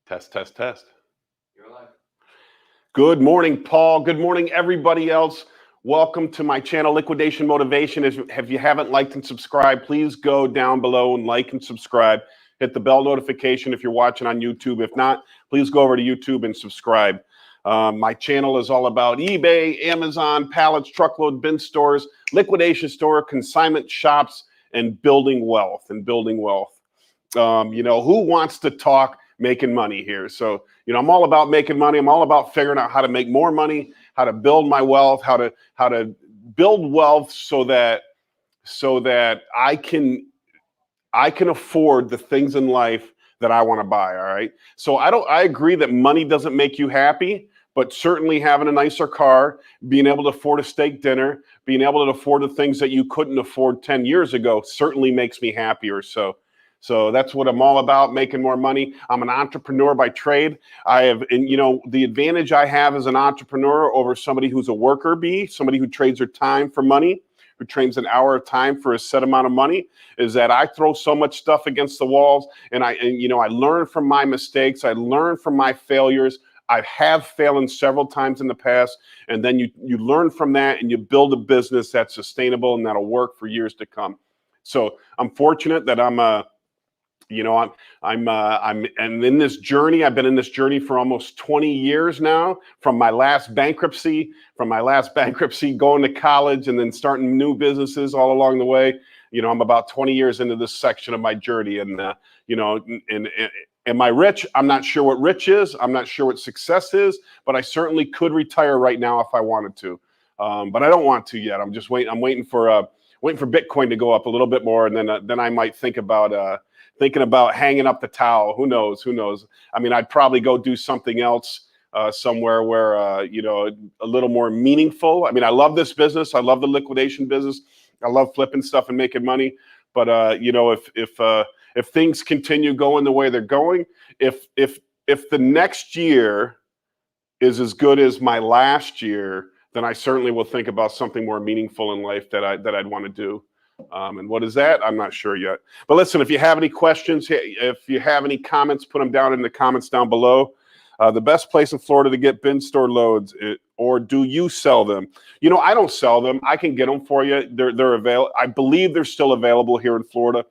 Test, test, test. You're live. Good morning, Paul. Good morning, everybody else. Welcome to my channel, Liquidation Motivation. If you haven't liked and subscribed, please go down below and like and subscribe. Hit the bell notification if you're watching on YouTube. If not, please go over to YouTube and subscribe. My channel is all about eBay, Amazon, pallets, truckload, bin stores, liquidation store, consignment shops, and building wealth. Who wants to talk making money here? So, I'm all about making money. I'm all about figuring out how to make more money, how to build my wealth, how to build wealth so that I can afford the things in life that I want to buy. All right. So I agree that money doesn't make you happy, but certainly having a nicer car, being able to afford a steak dinner, being able to afford the things that you couldn't afford 10 years ago certainly makes me happier. So that's what I'm all about, making more money. I'm an entrepreneur by trade. The advantage I have as an entrepreneur over somebody who's a worker bee, somebody who trades their time for money, who trades an hour of time for a set amount of money, is that I throw so much stuff against the walls, and I learn from my mistakes. I learn from my failures. I have failed several times in the past, and then you learn from that, and you build a business that's sustainable and that'll work for years to come. So I'm fortunate that I'm in this journey. I've been in this journey for almost 20 years now, from my last bankruptcy, going to college and then starting new businesses all along the way. I'm about 20 years into this section of my journey, and am I rich? I'm not sure what rich is. I'm not sure what success is, but I certainly could retire right now if I wanted to. But I don't want to yet. I'm just waiting. I'm waiting for Bitcoin to go up a little bit more, and then I might think about thinking about hanging up the towel. Who knows? I mean, I'd probably go do something else somewhere where, a little more meaningful. I mean, I love this business. I love the liquidation business. I love flipping stuff and making money. But, if things continue going the way they're going, if the next year is as good as my last year, then I certainly will think about something more meaningful in life that I'd want to do. And what is that? I'm not sure yet. But listen, if you have any questions, if you have any comments, put them down in the comments down below. The best place in Florida to get bin store loads, or do you sell them? I don't sell them. I can get them for you. They're available. I believe they're still available here in Florida.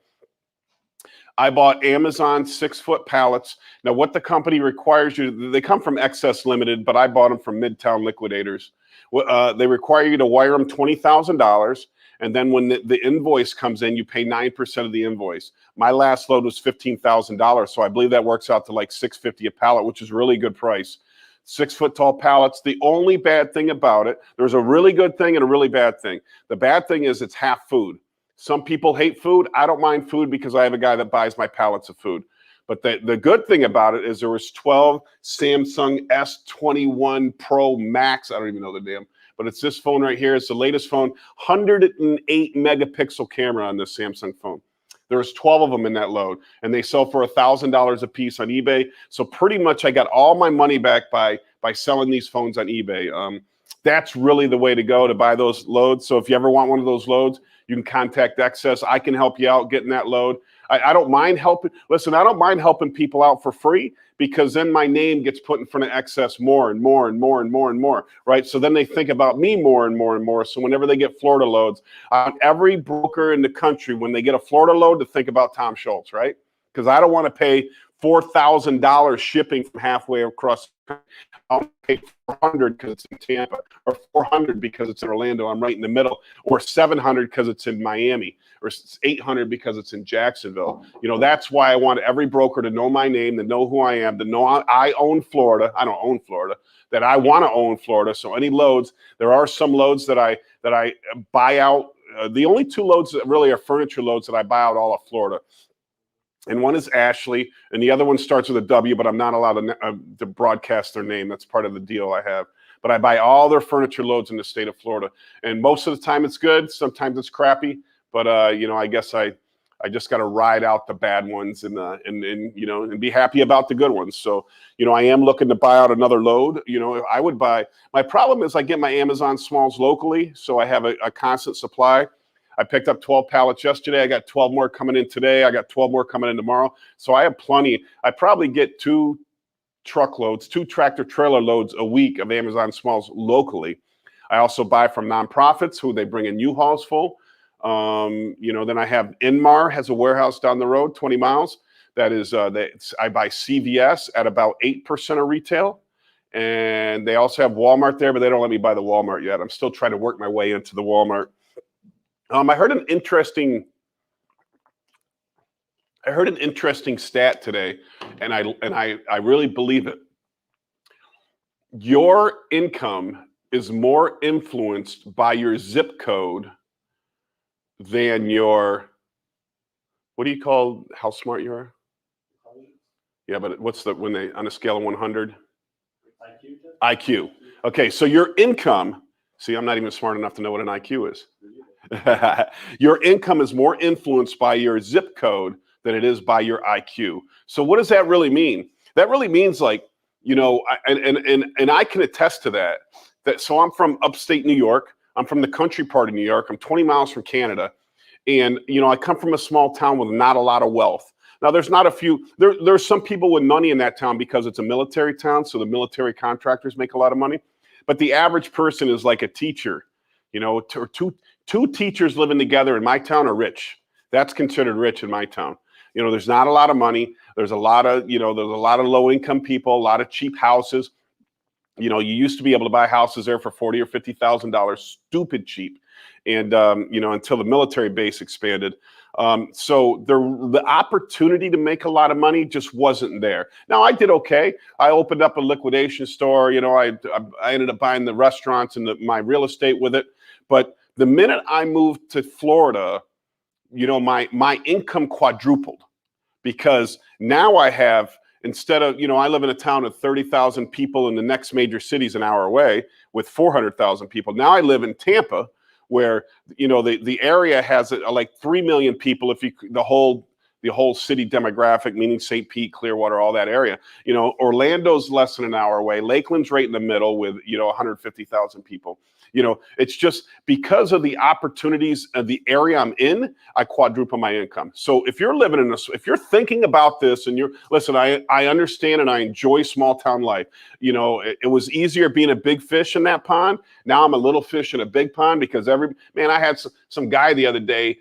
I bought Amazon 6-foot pallets. Now, what the company requires you, they come from Excess Limited, but I bought them from Midtown Liquidators. They require you to wire them $20,000. And then when the invoice comes in, you pay 9% of the invoice. My last load was $15,000. So I believe that works out to like $650 a pallet, which is a really good price. 6-foot tall pallets. The only bad thing about it, there's a really good thing and a really bad thing. The bad thing is it's half food. Some people hate food. I don't mind food because I have a guy that buys my pallets of food. But the good thing about it is there was 12 Samsung S21 Pro Max. I don't even know the damn. But it's this phone right here. It's the latest phone, 108 megapixel camera on this Samsung phone. There's 12 of them in that load, and they sell for $1,000 a piece on eBay. So pretty much I got all my money back by selling these phones on eBay. That's really the way to go to buy those loads. So if you ever want one of those loads, you can contact Excess. I can help you out getting that load. I don't mind helping. Listen, I don't mind helping people out for free, because then my name gets put in front of Excess more and more and more and more and more, right? So then they think about me more and more and more. So whenever they get Florida loads, I want every broker in the country, when they get a Florida load, to think about Tom Schultz, right? Because I don't want to pay $4,000 shipping from halfway across. I'll pay $400 because it's in Tampa, or $400 because it's in Orlando. I'm right in the middle, or $700 because it's in Miami, or $800 because it's in Jacksonville. That's why I want every broker to know my name, to know who I am, to know I own Florida. I don't own Florida, that I want to own Florida. So any loads, there are some loads that I buy out. The only 2 loads that really are furniture loads that I buy out all of Florida. And one is Ashley, and the other one starts with a W, but I'm not allowed to broadcast their name. That's part of the deal I have. But I buy all their furniture loads in the state of Florida. And most of the time it's good. Sometimes it's crappy. But, I guess I just got to ride out the bad ones and be happy about the good ones. So, I am looking to buy out another load. I would buy. My problem is I get my Amazon smalls locally, so I have a constant supply. I picked up 12 pallets yesterday. I got 12 more coming in today. I got 12 more coming in tomorrow. So I have plenty. I probably get 2 truckloads, 2 tractor trailer loads a week of Amazon Smalls locally. I also buy from nonprofits who they bring in U-Hauls full. Then I have Inmar has a warehouse down the road, 20 miles. That is, I buy CVS at about 8% of retail. And they also have Walmart there, but they don't let me buy the Walmart yet. I'm still trying to work my way into the Walmart. I heard an interesting stat today, and I really believe it. Your income is more influenced by your zip code than your, what do you call how smart you are? Yeah, but what's when they, on a scale of 100? IQ. Okay, so your income, see, I'm not even smart enough to know what an IQ is. Your income is more influenced by your zip code than it is by your IQ. So what does that really mean? That really means, like, and I can attest to that. So I'm from upstate New York. I'm from the country part of New York. I'm 20 miles from Canada. And, I come from a small town with not a lot of wealth. Now, there's not a few, there's some people with money in that town because it's a military town, so the military contractors make a lot of money. But the average person is like a teacher, or two teachers living together in my town are rich. That's considered rich in my town. There's not a lot of money. There's a lot of, low-income people, a lot of cheap houses. You used to be able to buy houses there for $40,000 or $50,000, stupid cheap. And, until the military base expanded. So the opportunity to make a lot of money just wasn't there. Now, I did okay. I opened up a liquidation store. I ended up buying the restaurants and my real estate with it. But the minute I moved to Florida, my income quadrupled, because now I have, instead of, I live in a town of 30,000 people, and the next major city is an hour away with 400,000 people. Now I live in Tampa, where the area has like 3 million people. If the whole city demographic, meaning St. Pete, Clearwater, all that area. Orlando's less than an hour away. Lakeland's right in the middle with 150,000 people. It's just because of the opportunities of the area I'm in, I quadruple my income. So if you're living in if you're thinking about this, and listen, I understand and I enjoy small town life. It was easier being a big fish in that pond. Now I'm a little fish in a big pond, because I had some guy the other day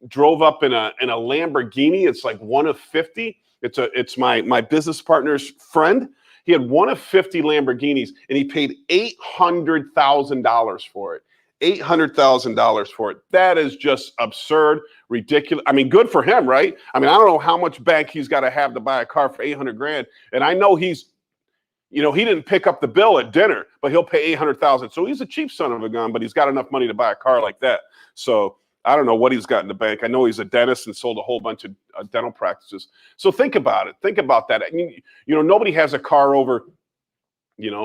drove up in a Lamborghini. It's like one of 50. It's my business partner's friend. He had one of 50 Lamborghinis, and he paid $800,000 for it. $800,000 for it. That is just absurd, ridiculous. I mean, good for him, right? I mean, I don't know how much bank he's got to have buy a car for 800 grand. And I know he didn't pick up the bill at dinner, but he'll pay 800,000. So he's a cheap son of a gun, but he's got enough money to buy a car like that. So I don't know what he's got in the bank. I know he's a dentist and sold a whole bunch of dental practices. So think about it. Think about that. I mean, nobody has a car over,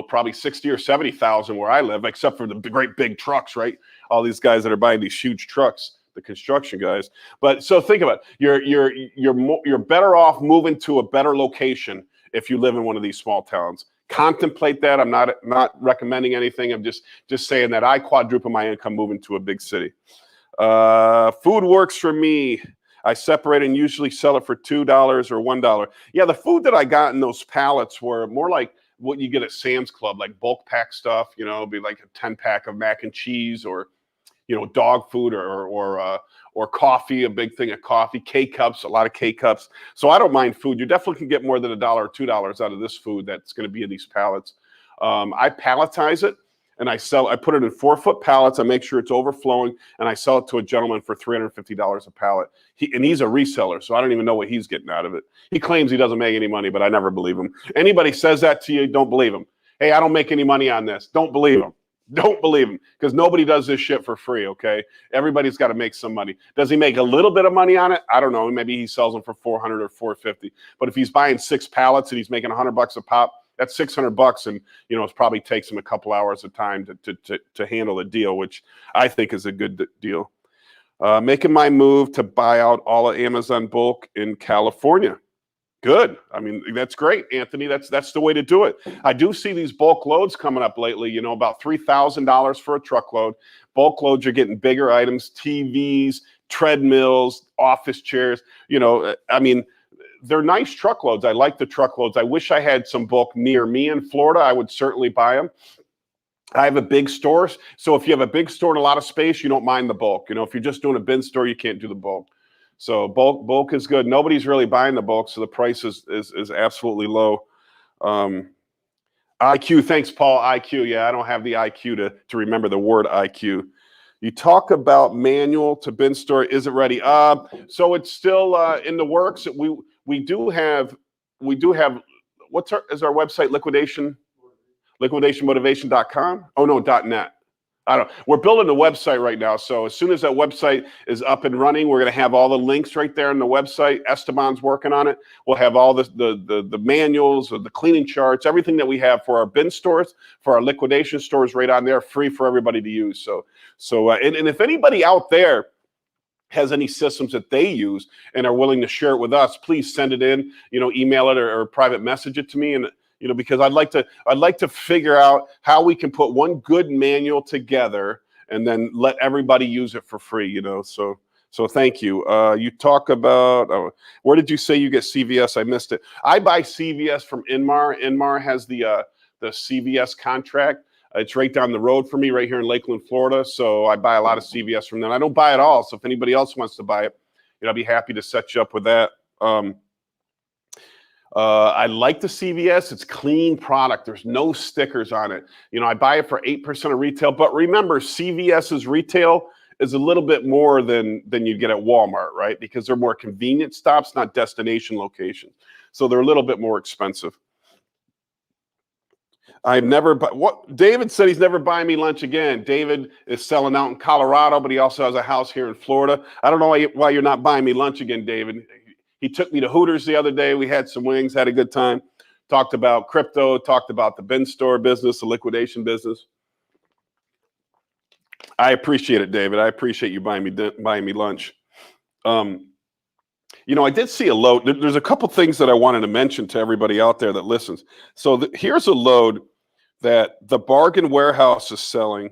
probably 60 or 70,000 where I live, except for the great big trucks, right? All these guys that are buying these huge trucks, the construction guys. But so think about it. You're better off moving to a better location if you live in one of these small towns. Contemplate that. I'm not recommending anything. I'm just saying that I quadruple my income moving to a big city. Food works for me. I separate and usually sell it for $2 or $1. Yeah, the food that I got in those pallets were more like what you get at Sam's Club, like bulk pack stuff. It'd be like a 10-pack of mac and cheese, or dog food, or coffee, a big thing of coffee, K-cups, a lot of K-cups. So I don't mind food. You definitely can get more than $1 or $2 out of this food that's going to be in these pallets. I palletize it. And I put it in 4-foot pallets. I make sure it's overflowing, and I sell it to a gentleman for $350 a pallet. He's a reseller, so I don't even know what he's getting out of it. He claims he doesn't make any money, but I never believe him. Anybody says that to you, don't believe him. Hey, I don't make any money on this. Don't believe him. Don't believe him, because nobody does this shit for free, okay? Everybody's got to make some money. Does he make a little bit of money on it? I don't know. Maybe he sells them for $400 or $450. But if he's buying 6 pallets and he's making $100 a pop, that's $600, and it probably takes him a couple hours of time to handle the deal, which I think is a good deal. Making my move to buy out all of Amazon bulk in California. Good. I mean, that's great, Anthony. That's the way to do it. I do see these bulk loads coming up lately. About $3,000 for a truckload. Bulk loads are getting bigger items: TVs, treadmills, office chairs. I mean, they're nice truckloads. I like the truckloads. I wish I had some bulk near me in Florida. I would certainly buy them. I have a big store, so if you have a big store and a lot of space, you don't mind the bulk. You know, if you're just doing a bin store, you can't do the bulk. So bulk is good. Nobody's really buying the bulk, so the price is absolutely low. IQ, thanks, Paul. IQ, yeah, I don't have the IQ to remember the word IQ. You talk about manual to bin store. Is it ready? So it's still in the works. We do have. Is our website Liquidation? LiquidationMotivation.com? Oh no, .net. I don't. We're building the website right now. So as soon as that website is up and running, we're going to have all the links right there on the website. Esteban's working on it. We'll have all the manuals, the cleaning charts, everything that we have for our bin stores, for our liquidation stores, right on there, free for everybody to use. And if anybody out there has any systems that they use and are willing to share it with us, please send it in. You know, email it or private message it to me, and you know, because I'd like to figure out how we can put one good manual together and then let everybody use it for free. You know, so thank you. You talk about where did you say you get CVS? I missed it. I buy CVS from Inmar. Inmar has the CVS contract. It's right down the road for me, right here in Lakeland, Florida. So I buy a lot of CVS from them. I don't buy it all. So if anybody else wants to buy it, you know, I'd be happy to set you up with that. I like the CVS. It's clean product. There's no stickers on it. You know, I buy it for 8% of retail. But remember, CVS's retail is a little bit more than you get at Walmart, right? Because they're more convenience stops, not destination locations. So they're a little bit more expensive. I've never, what David said, he's never buying me lunch again. David is selling out in Colorado, but he also has a house here in Florida. I don't know why you're not buying me lunch again, David. He took me to Hooters the other day. We had some wings, had a good time. Talked about crypto, talked about the bin store business, the liquidation business. I appreciate it, David. I appreciate you buying me lunch. You know, I did see a load. There's a couple things that I wanted to mention to everybody out there that listens. So here's a load that the Bargain Warehouse is selling.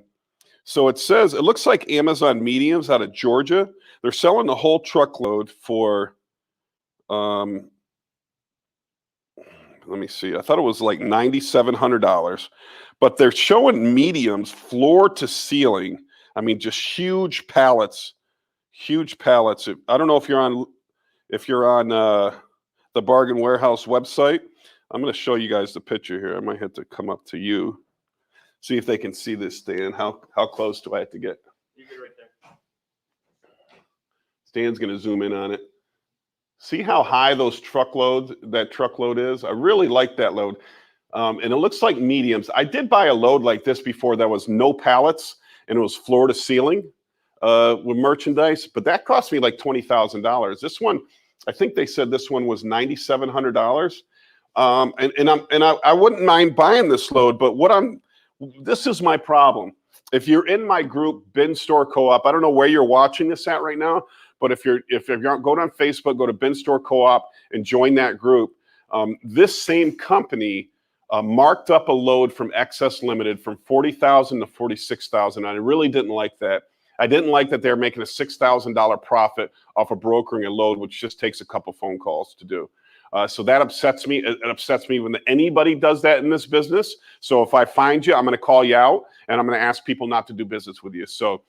So it says, it looks like Amazon Mediums out of Georgia. They're selling the whole truckload for, let me see. I thought it was like $9,700, but they're showing mediums floor to ceiling. I mean, just huge pallets, huge pallets. I don't know if you're on the Bargain Warehouse website. I'm going to show you guys the picture here. I might have to come up to you, see if they can see this, Stan. How close do I have to get? You get right there. Stan's going to zoom in on it. See how high that truckload is? I really like that load. And it looks like mediums. I did buy a load like this before that was no pallets, and it was floor to ceiling with merchandise, but that cost me like $20,000. This one, I think they said this one was $9,700. I wouldn't mind buying this load, but this is my problem. If you're in my group, Bin Store Co-op, I don't know where you're watching this at right now, but if you're go on Facebook, go to Bin Store Co-op and join that group. This same company marked up a load from Excess Limited from $40,000 to $46,000. I really didn't like that. I didn't like that they're making a $6,000 profit off of brokering a load, which just takes a couple phone calls to do. So that upsets me. It upsets me when anybody does that in this business. So if I find you, I'm going to call you out, and I'm going to ask people not to do business with you. So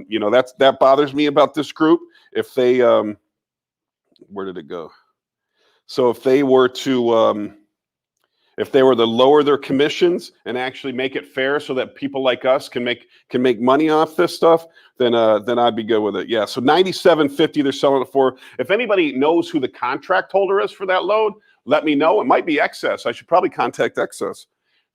you know, that bothers me about this group. If they, where did it go? So if they were to lower their commissions and actually make it fair so that people like us can make money off this stuff, then I'd be good with it. Yeah. So $97.50 they're selling it for. If anybody knows who the contract holder is for that load, let me know. It might be Excess. I should probably contact Excess.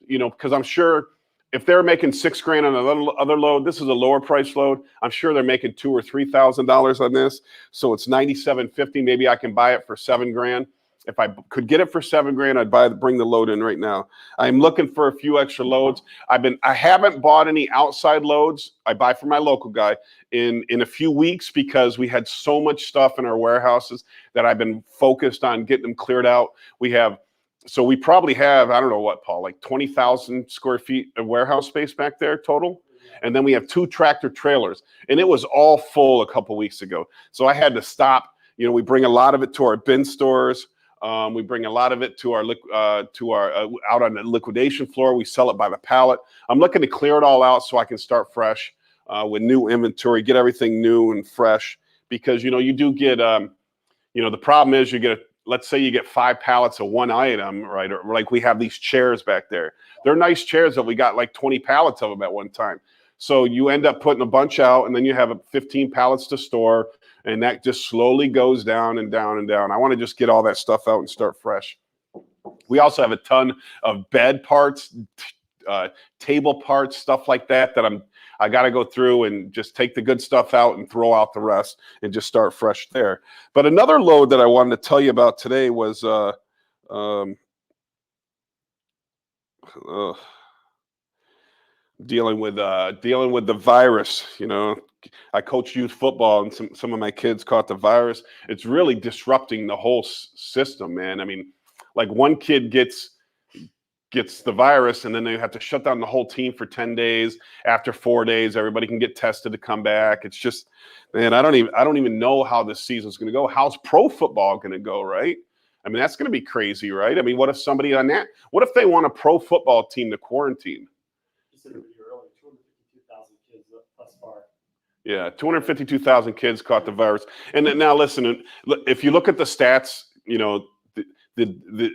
You know, because I'm sure if they're making $6,000 on another other load, this is a lower price load. I'm sure they're making $2,000 or $3,000 on this. So it's $97.50. Maybe I can buy it for $7,000. If I could get it for $7,000, I'd bring the load in right now. I'm looking for a few extra loads. I haven't bought any outside loads. I buy from my local guy in a few weeks because we had so much stuff in our warehouses that I've been focused on getting them cleared out. So we probably have, I don't know what, Paul, like 20,000 square feet of warehouse space back there total. And then we have 2 tractor trailers, and it was all full a couple weeks ago. So I had to stop We bring a lot of it to our bin stores. We bring a lot of it to our out on the liquidation floor. We sell it by the pallet. I'm looking to clear it all out so I can start fresh with new inventory, get everything new and fresh. Because you do get the problem is let's say you get 5 pallets of one item, right? Or like we have these chairs back there. They're nice chairs that we got like 20 pallets of them at one time. So you end up putting a bunch out, and then you have 15 pallets to store, and that just slowly goes down and down and down. I want to just get all that stuff out and start fresh. We also have a ton of bed parts, table parts, stuff like that I got to go through and just take the good stuff out and throw out the rest and just start fresh there. But another load that I wanted to tell you about today was dealing with the virus. I coach youth football, and some of my kids caught the virus. It's really disrupting the whole system, man. I mean, like one kid gets the virus, and then they have to shut down the whole team for 10 days. After 4 days, everybody can get tested to come back. It's just, man, I don't even know how this season's going to go. How's pro football going to go, right? I mean, that's going to be crazy, right? I mean, what if somebody on that? What if they want a pro football team to quarantine? You said earlier, 252,000 kids thus far. Yeah, 252,000 kids caught the virus. And then, now listen, if you look at the stats, the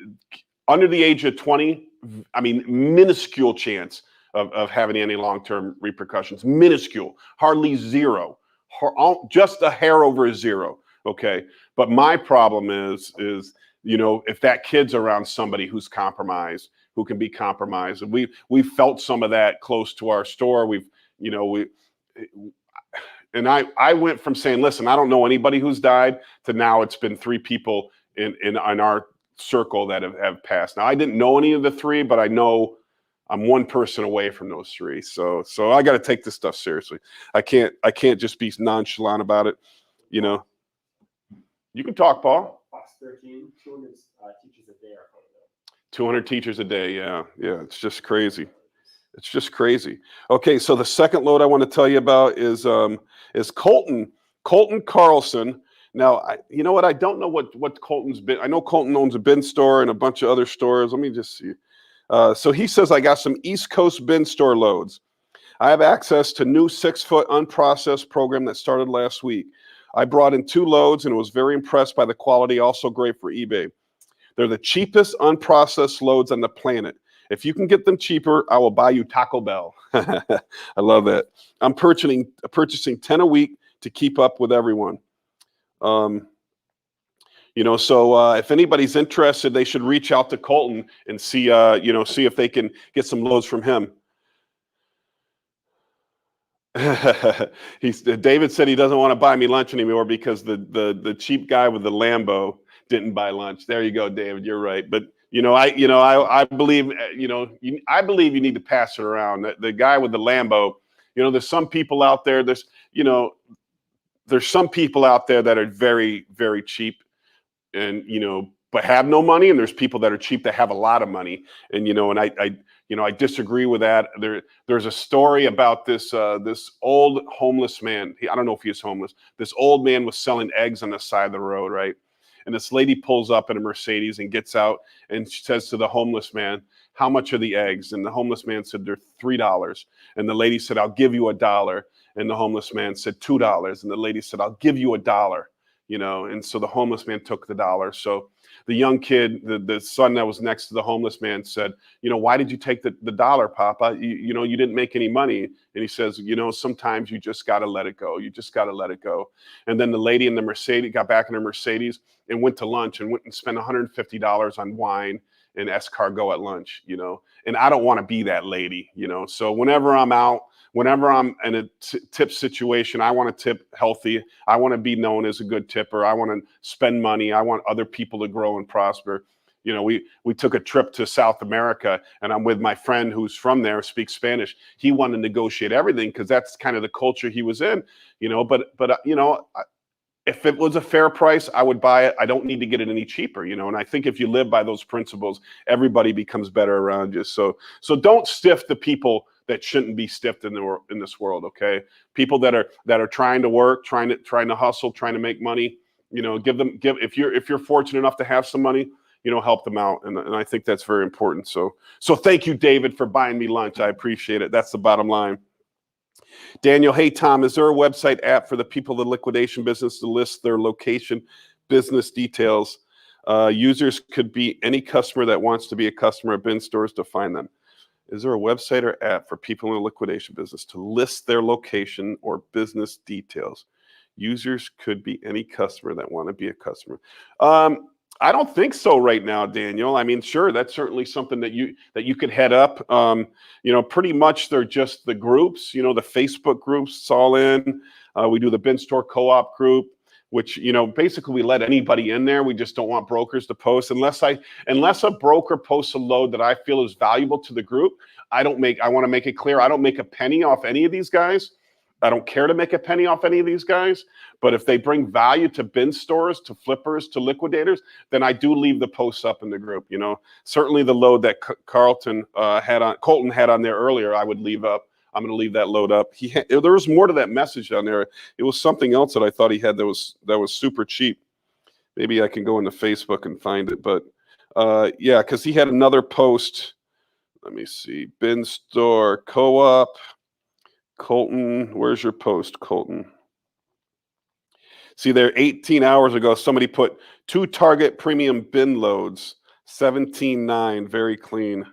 under the age of 20, I mean, minuscule chance of having any long-term repercussions. Minuscule, hardly zero, just a hair over a zero. Okay, but my problem is if that kid's around somebody who's compromised, who can be compromised, and we've felt some of that close to our store. I went from saying, listen, I don't know anybody who's died, to now it's been 3 people in our circle that have passed. Now, I didn't know any of the 3, but I know I'm one person away from those 3. So I got to take this stuff seriously. I can't just be nonchalant about it. You can talk, Paul. Fox 13, 200 teachers a day are coming up. 200 teachers a day. Yeah. It's just crazy. It's just crazy. Okay, so the second load I want to tell you about is Colton Carlson. Now, you know what? I don't know what Colton's been. I know Colton owns a bin store and a bunch of other stores. Let me just see. So he says, I got some East Coast bin store loads. I have access to new 6-foot unprocessed program that started last week. I brought in 2 loads and was very impressed by the quality, also great for eBay. They're the cheapest unprocessed loads on the planet. If you can get them cheaper, I will buy you Taco Bell. I love that. I'm purchasing 10 a week to keep up with everyone. So if anybody's interested, they should reach out to Colton and see if they can get some loads from him. David said he doesn't want to buy me lunch anymore because the cheap guy with the Lambo didn't buy lunch. There you go, David. You're right. But I believe I believe you need to pass it around. The guy with the Lambo, there's some people out there. There's some people out there that are very, very cheap, and but have no money, and there's people that are cheap that have a lot of money, and I disagree with that. There's a story about this old homeless man. I don't know if he was homeless. This old man was selling eggs on the side of the road, right? And this lady pulls up in a Mercedes and gets out and she says to the homeless man, "How much are the eggs?" And the homeless man said, "They're $3." And the lady said, "I'll give you $1." And the homeless man said, $2. And the lady said, "I'll give you $1." And so the homeless man took the dollar. So the young kid, the son that was next to the homeless man said, "Why did you take the dollar, Papa? You didn't make any money." And he says, "Sometimes you just got to let it go. You just got to let it go." And then the lady in the Mercedes got back in her Mercedes and went to lunch and went and spent $150 on wine and escargot at lunch, and I don't want to be that lady, So whenever I'm out, whenever I'm in a tip situation, I want to tip healthy. I want to be known as a good tipper. I want to spend money. I want other people to grow and prosper. We took a trip to South America, and I'm with my friend who's from there, speaks Spanish. He wanted to negotiate everything because that's kind of the culture he was in, But if it was a fair price, I would buy it. I don't need to get it any cheaper, And I think if you live by those principles, everybody becomes better around you. So don't stiff the people that shouldn't be stiffed in this world. Okay, people that are trying to work, trying to hustle, trying to make money. You know, give if you're fortunate enough to have some money, you know, help them out. And I think that's very important. So thank you, David, for buying me lunch. I appreciate it. That's the bottom line. Daniel, hey, Tom, is there a website app for the people in the liquidation business to list their location, business details? Users could be any customer that wants to be a customer of bin stores to find them. Is there a website or app for people in the liquidation business to list their location or business details? Users could be any customer that want to be a customer. I don't think so right now, Daniel. I mean, sure, that's certainly something that you could head up. You know, pretty much they're just the groups. You know, the Facebook groups. It's all in. We do the bin store co-op group, which, you know, basically we let anybody in there. We just don't want brokers to post unless a broker posts a load that I feel is valuable to the group. I want to make it clear, I don't make a penny off any of these guys. I don't care to make a penny off any of these guys, but if they bring value to bin stores, to flippers, to liquidators, then I do leave the posts up in the group. You know, certainly the load that Colton had on there earlier, I would leave up. I'm going to leave that load up. There was more to that message on there. It was something else that I thought he had that was super cheap. Maybe I can go into Facebook and find it, but yeah, because he had another post. Let me see, bin store co-op. Colton, where's your post, Colton? See there, 18 hours ago, somebody put 2 Target premium bin loads, 17.9, very clean.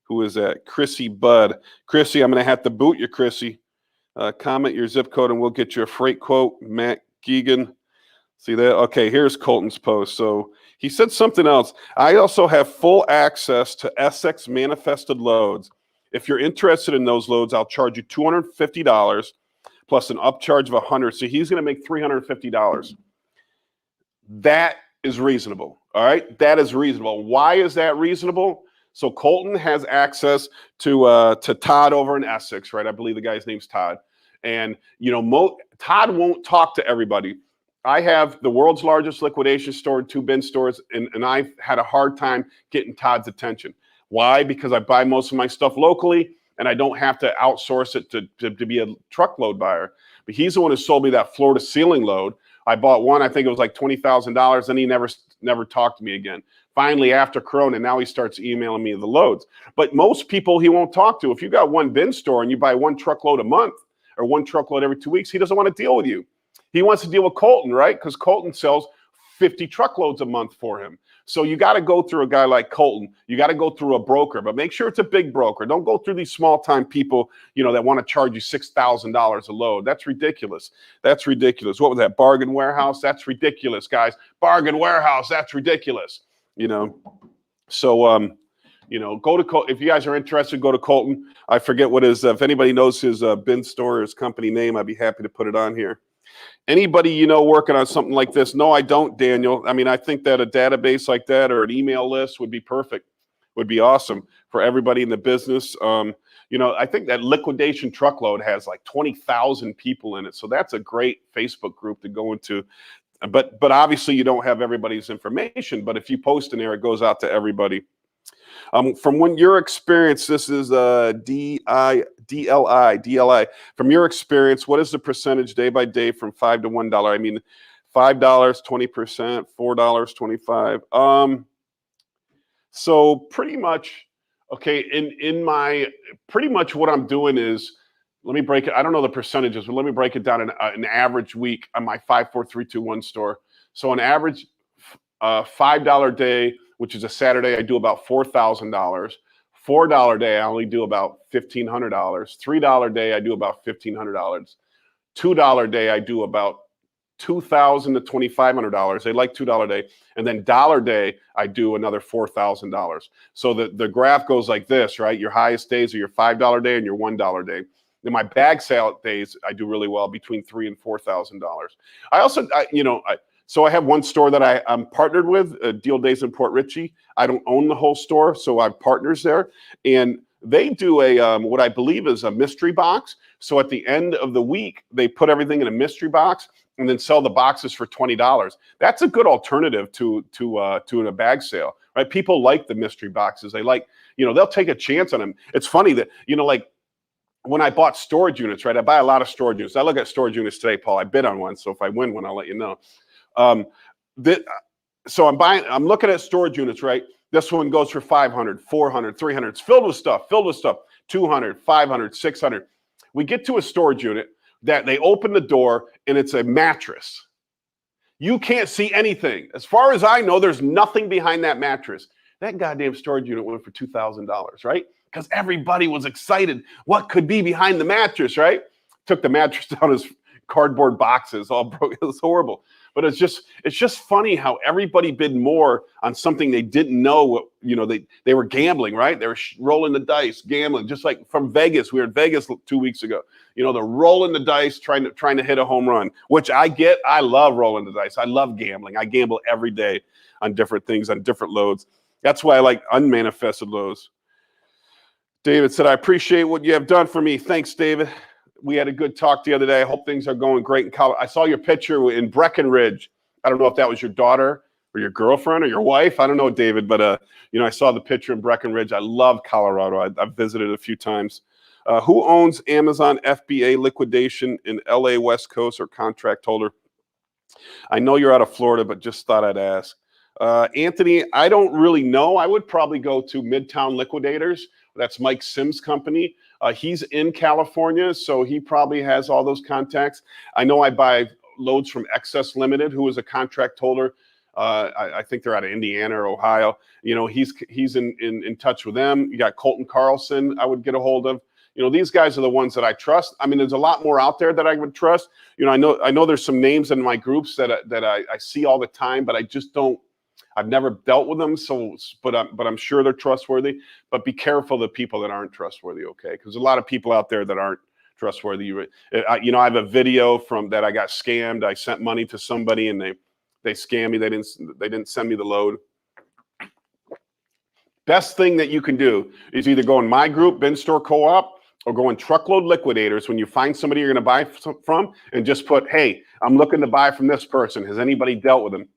Who is that? Chrissy Budd. Chrissy, I'm going to have to boot you, Chrissy. Comment your zip code and we'll get you a freight quote. Matt Geegan. See that? Okay, here's Colton's post. So he said something else. I also have full access to SX manifested loads. If you're interested in those loads, I'll charge you $250 plus an upcharge of $100. So he's going to make $350. That is reasonable. All right, that is reasonable. Why is that reasonable? So Colton has access to Todd over in Essex, right? I believe the guy's name's Todd. And you know, Todd won't talk to everybody. I have the world's largest liquidation store, 2 bin stores, and I've had a hard time getting Todd's attention. Why? Because I buy most of my stuff locally and I don't have to outsource it to be a truckload buyer. But he's the one who sold me that floor to ceiling load. I bought one, I think it was like $20,000, and he never talked to me again. Finally, after Corona, now he starts emailing me the loads. But most people he won't talk to. If you got one bin store and you buy 1 truckload a month or 1 truckload every 2 weeks, he doesn't want to deal with you. He wants to deal with Colton, right? Because Colton sells 50 truckloads a month for him. So you got to go through a guy like Colton. You got to go through a broker, but make sure it's a big broker. Don't go through these small-time people, you know, that want to charge you $6,000 a load. That's ridiculous. That's ridiculous. What was that? Bargain Warehouse? That's ridiculous, guys. Bargain Warehouse. That's ridiculous. You know, so you know, go to Colton. If you guys are interested, go to Colton. I forget what his. If anybody knows his bin store or his company name, I'd be happy to put it on here. Anybody you know working on something like this? No, I don't, Daniel. I mean, I think that a database like that or an email list would be perfect, would be awesome for everybody in the business. You know, I think that Liquidation Truckload has like 20,000 people in it. So that's a great Facebook group to go into. But obviously you don't have everybody's information. But if you post in there, it goes out to everybody. From your experience, this is DLI. From your experience, what is the percentage day by day from $5 to $1? I mean, $5, 20%, $4, 25. So pretty much, okay. In my pretty much what I'm doing is, let me break it. I don't know the percentages, but let me break it down in an average week on my 5, 4, 3, 2, 1 store. So an average $5 day, which is a Saturday, I do about $4,000. $4 day, I only do about $1,500. $3 day, I do about $1,500. $2 day, I do about $2,000 to $2,500. They like $2 day. And then dollar day, I do another $4,000. So the graph goes like this, right? Your highest days are your $5 day and your $1 day. Then my bag sale days, I do really well, between $3,000 and $4,000. I also, so I have one store that I'm partnered with, Deal Days in Port Richey. I don't own the whole store, so I have partners there. And they do what I believe is a mystery box. So at the end of the week, they put everything in a mystery box and then sell the boxes for $20. That's a good alternative to a bag sale, right? People like the mystery boxes. They like, they'll take a chance on them. It's funny that, when I bought storage units, right? I buy a lot of storage units. I look at storage units today, Paul. I bid on one, so if I win one, I'll let you know. Um, so I'm looking at storage units, right? This one goes for 500, 400, 300. It's filled with stuff, 200, 500, 600. We get to a storage unit that they open the door and it's a mattress. You can't see anything. As far as I know, there's nothing behind that mattress. That goddamn storage unit went for $2,000, right? Because everybody was excited. What could be behind the mattress, right? Took the mattress down as cardboard boxes, all broke. It was horrible. But it's just funny how everybody bid more on something they didn't know. What, you know, they were gambling, right? They were rolling the dice, gambling, just like from Vegas. We were in Vegas 2 weeks ago. You know, they're rolling the dice, trying to hit a home run, which I get. I love rolling the dice. I love gambling. I gamble every day on different things, on different loads. That's why I like unmanifested loads. David said, I appreciate what you have done for me. Thanks, David. We had a good talk the other day. I hope things are going great in Colorado. I saw your picture in Breckenridge. I don't know if that was your daughter or your girlfriend or your wife. I don't know, David, but you know, I saw the picture in Breckenridge. I love Colorado. I've visited a few times. Who owns Amazon FBA liquidation in LA West Coast or contract holder? I know you're out of Florida, but just thought I'd ask. Anthony, I don't really know. I would probably go to Midtown Liquidators. That's Mike Sims' company. He's in California, so he probably has all those contacts. I know I buy loads from Excess Limited, who is a contract holder. I think they're out of Indiana or Ohio. You know, he's in touch with them. You got Colton Carlson I would get a hold of. You know, these guys are the ones that I trust. I mean, there's a lot more out there that I would trust. You know, I know there's some names in my groups that I see all the time, but I just don't. I've never dealt with them, but I'm sure they're trustworthy. But be careful of the people that aren't trustworthy, okay? Because a lot of people out there that aren't trustworthy. You know, I have a video from that I got scammed. I sent money to somebody and they scammed me. They didn't send me the load. Best thing that you can do is either go in my group, Bin Store Co-op, or go in Truckload Liquidators when you find somebody you're going to buy from, and just put, hey, I'm looking to buy from this person. Has anybody dealt with him?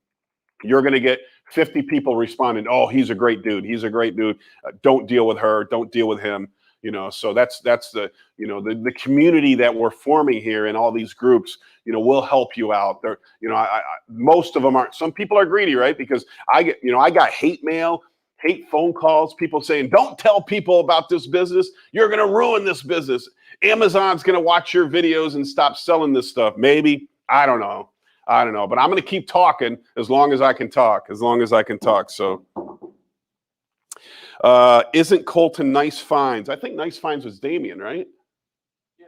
You're going to get 50 people responding, oh, he's a great dude. He's a great dude. Don't deal with her. Don't deal with him. You know, so that's the, you know, the community that we're forming here in all these groups, you know, will help you out. There, you know, most of them aren't. Some people are greedy, right? Because I got hate mail, hate phone calls, people saying, don't tell people about this business. You're going to ruin this business. Amazon's going to watch your videos and stop selling this stuff. Maybe. I don't know. But I'm going to keep talking as long as I can talk, So isn't Colton Nice Finds? I think Nice Finds was Damien, right? Yeah.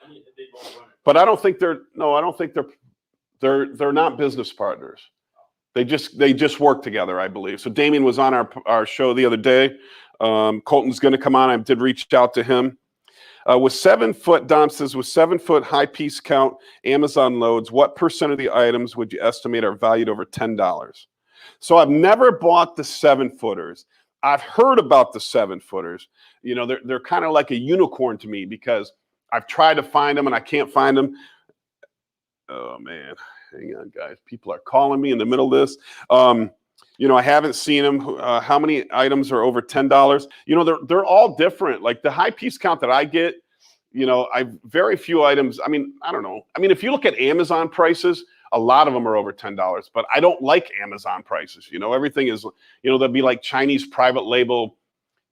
I mean, they both run it. But I don't think they're not business partners. They just work together, I believe. So Damien was on our show the other day. Colton's going to come on. I did reach out to him. With 7 foot, Dom says, with 7 foot high piece count Amazon loads, what % of the items would you estimate are valued over $10? So I've never bought the 7 footers. I've heard about the 7 footers. You know, they're kind of like a unicorn to me because I've tried to find them and I can't find them. Oh man, hang on, guys. People are calling me in the middle of this. You know, I haven't seen them. How many items are over $10? You know, they're all different. Like the high piece count that I get, you know, very few items. I mean, I don't know. I mean, if you look at Amazon prices, a lot of them are over $10. But I don't like Amazon prices. You know, everything is, you know, they'll be like Chinese private label,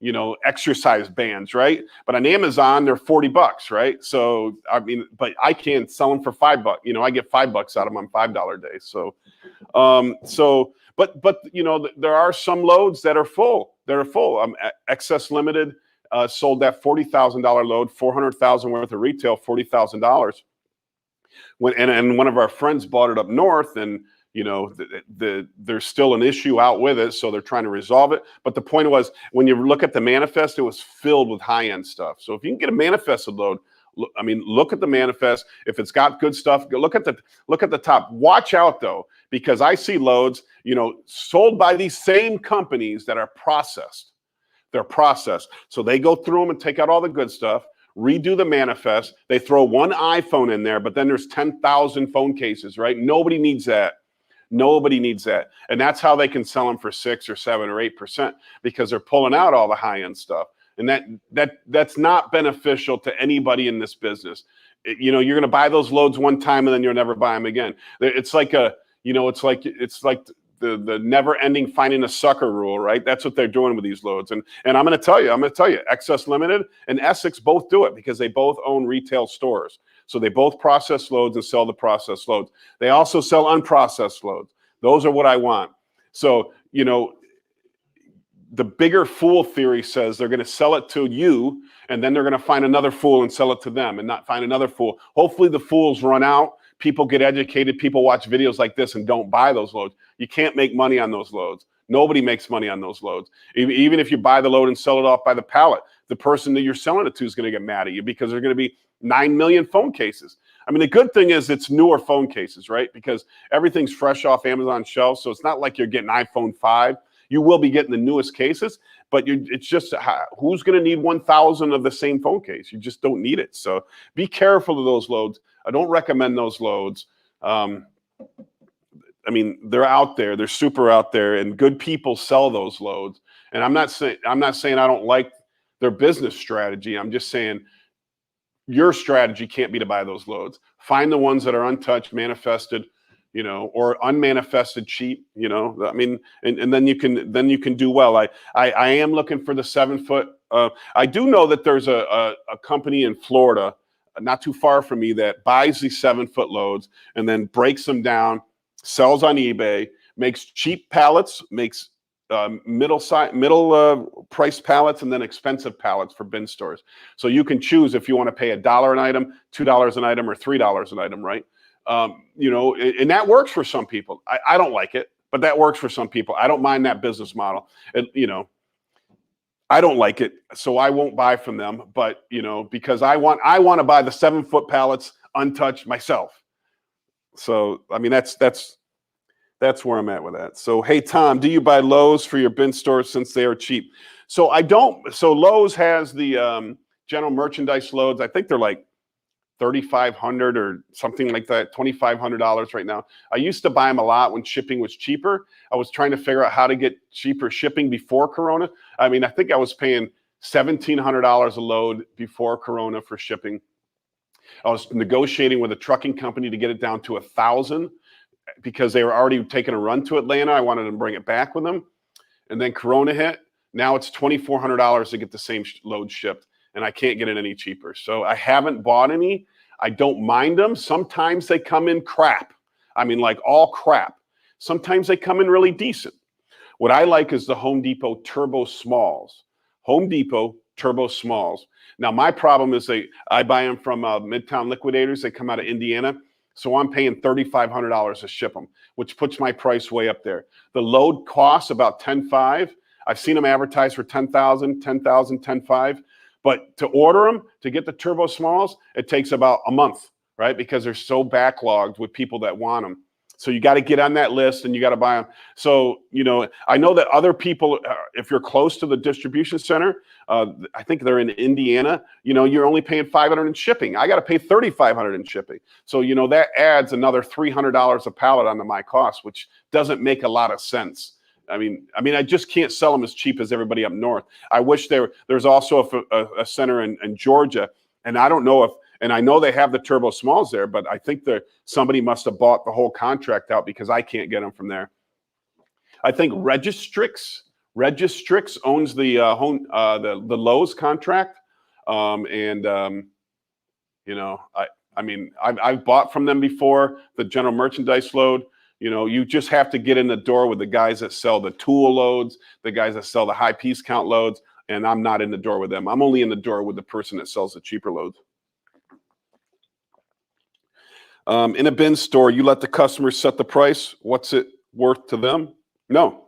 you know, exercise bands, right? But on Amazon, they're $40, right? So I mean, but I can't sell them for $5. You know, I get $5 out of them on $5 days. So, But you know, there are some loads that are full. Excess Limited sold that $40,000 load, $400,000 worth of retail, $40,000. And one of our friends bought it up north, and you know, there's still an issue out with it, so they're trying to resolve it. But the point was, when you look at the manifest, it was filled with high-end stuff. So if you can get a manifested load, I mean, look at the manifest. If it's got good stuff, look at the top. Watch out though, because I see loads, you know, sold by these same companies that are processed. They're processed. So they go through them and take out all the good stuff, redo the manifest. They throw one iPhone in there, but then there's 10,000 phone cases, right? Nobody needs that. Nobody needs that. And that's how they can sell them for 6 or 7 or 8%, because they're pulling out all the high-end stuff. And that's not beneficial to anybody in this business. You're going to buy those loads one time and then you'll never buy them again. It's like the never-ending finding a sucker rule, right? That's what they're doing with these loads. And I'm going to tell you, Excess Limited and Essex both do it because they both own retail stores. So they both process loads and sell the processed loads. They also sell unprocessed loads. Those are what I want. So, the bigger fool theory says they're going to sell it to you, and then they're going to find another fool and sell it to them and not find another fool. Hopefully the fools run out. People get educated. People watch videos like this and don't buy those loads. You can't make money on those loads. Nobody makes money on those loads. Even if you buy the load and sell it off by the pallet, the person that you're selling it to is going to get mad at you because there are going to be 9 million phone cases. I mean, the good thing is it's newer phone cases, right? Because everything's fresh off Amazon shelves. So it's not like you're getting iPhone 5. You will be getting the newest cases, but it's just who's going to need 1,000 of the same phone case? You just don't need it. So be careful of those loads. I don't recommend those loads. I mean, they're out there. They're super out there, and good people sell those loads. And I'm not saying I don't like their business strategy. I'm just saying your strategy can't be to buy those loads. Find the ones that are untouched, manifested, or unmanifested cheap, I mean, and then you can do well. I am looking for the 7 foot. I do know that there's a company in Florida, not too far from me, that buys these 7 foot loads and then breaks them down, sells on eBay, makes cheap pallets, makes middle price pallets, and then expensive pallets for bin stores. So you can choose if you want to pay $1 an item, $2 an item, or $3 an item, right? And that works for some people. I don't like it, but that works for some people. I don't mind that business model. I don't like it, so I won't buy from them. But because I want to buy the 7 foot pallets untouched myself. So I mean that's where I'm at with that. So hey Tom, do you buy Lowe's for your bin stores since they are cheap? So I don't. So Lowe's has the general merchandise loads. I think they're like $3,500 or something like that, $2,500 right now. I used to buy them a lot when shipping was cheaper. I was trying to figure out how to get cheaper shipping before Corona. I mean, I think I was paying $1,700 a load before Corona for shipping. I was negotiating with a trucking company to get it down to $1,000 because they were already taking a run to Atlanta. I wanted to bring it back with them. And then Corona hit. Now it's $2,400 to get the same load shipped. And I can't get it any cheaper. So I haven't bought any. I don't mind them. Sometimes they come in crap. I mean, like all crap. Sometimes they come in really decent. What I like is the Home Depot Turbo Smalls. Home Depot Turbo Smalls. Now, my problem is I buy them from Midtown Liquidators. They come out of Indiana. So I'm paying $3,500 to ship them, which puts my price way up there. The load costs about $10,500. I've seen them advertised for $10,000, $10,500. But to order them, to get the Turbo Smalls, it takes about a month, right? Because they're so backlogged with people that want them. So you got to get on that list and you got to buy them. So, I know that other people, if you're close to the distribution center, I think they're in Indiana, you're only paying $500 in shipping. I got to pay $3,500 in shipping. So, that adds another $300 a pallet onto my cost, which doesn't make a lot of sense. I mean, I just can't sell them as cheap as everybody up north. I wish there's also a center in Georgia, and I don't know and I know they have the Turbo Smalls there, but I think somebody must have bought the whole contract out because I can't get them from there. I think Registrix owns the Lowe's contract, I've bought from them before the general merchandise load. You just have to get in the door with the guys that sell the tool loads, the guys that sell the high piece count loads, and I'm not in the door with them. I'm only in the door with the person that sells the cheaper loads. In a bin store, you let the customers set the price. What's it worth to them? No.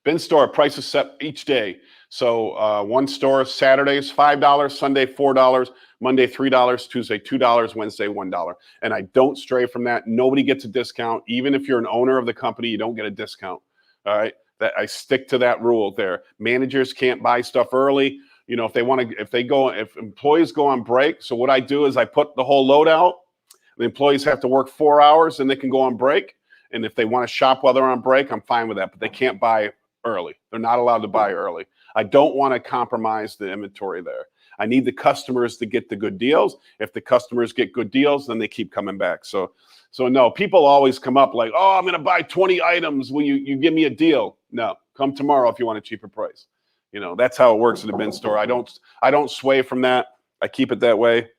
Bin store, price is set each day. So one store, Saturday is $5, Sunday $4, Monday $3, Tuesday $2, Wednesday $1. And I don't stray from that. Nobody gets a discount. Even if you're an owner of the company, you don't get a discount. All right. I stick to that rule there. Managers can't buy stuff early. If employees go on break. So what I do is I put the whole load out. The employees have to work 4 hours and they can go on break. And if they want to shop while they're on break, I'm fine with that. But they can't buy early. They're not allowed to buy early. I don't want to compromise the inventory there. I need the customers to get the good deals. If the customers get good deals, then they keep coming back. So no, people always come up like, oh, I'm going to buy 20 items. Will you give me a deal? No, come tomorrow if you want a cheaper price. You know, that's how it works in the bin store. I don't sway from that. I keep it that way.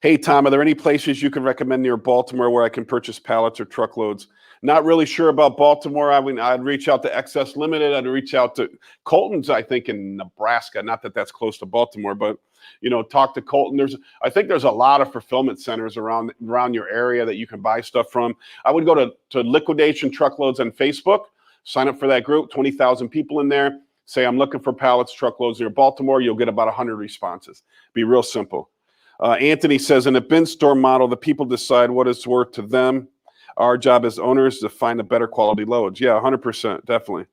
Hey, Tom, are there any places you can recommend near Baltimore where I can purchase pallets or truckloads? Not really sure about Baltimore. I'd reach out to Excess Limited. I'd reach out to Colton's, I think, in Nebraska. Not that that's close to Baltimore, but, you know, talk to Colton. I think there's a lot of fulfillment centers around your area that you can buy stuff from. I would go to Liquidation Truckloads on Facebook, sign up for that group, 20,000 people in there. Say, I'm looking for pallets, truckloads near Baltimore. You'll get about 100 responses. Be real simple. Anthony says, in a bin store model, the people decide what it's worth to them. Our job as owners is to find a better quality loads. Yeah, 100%, definitely.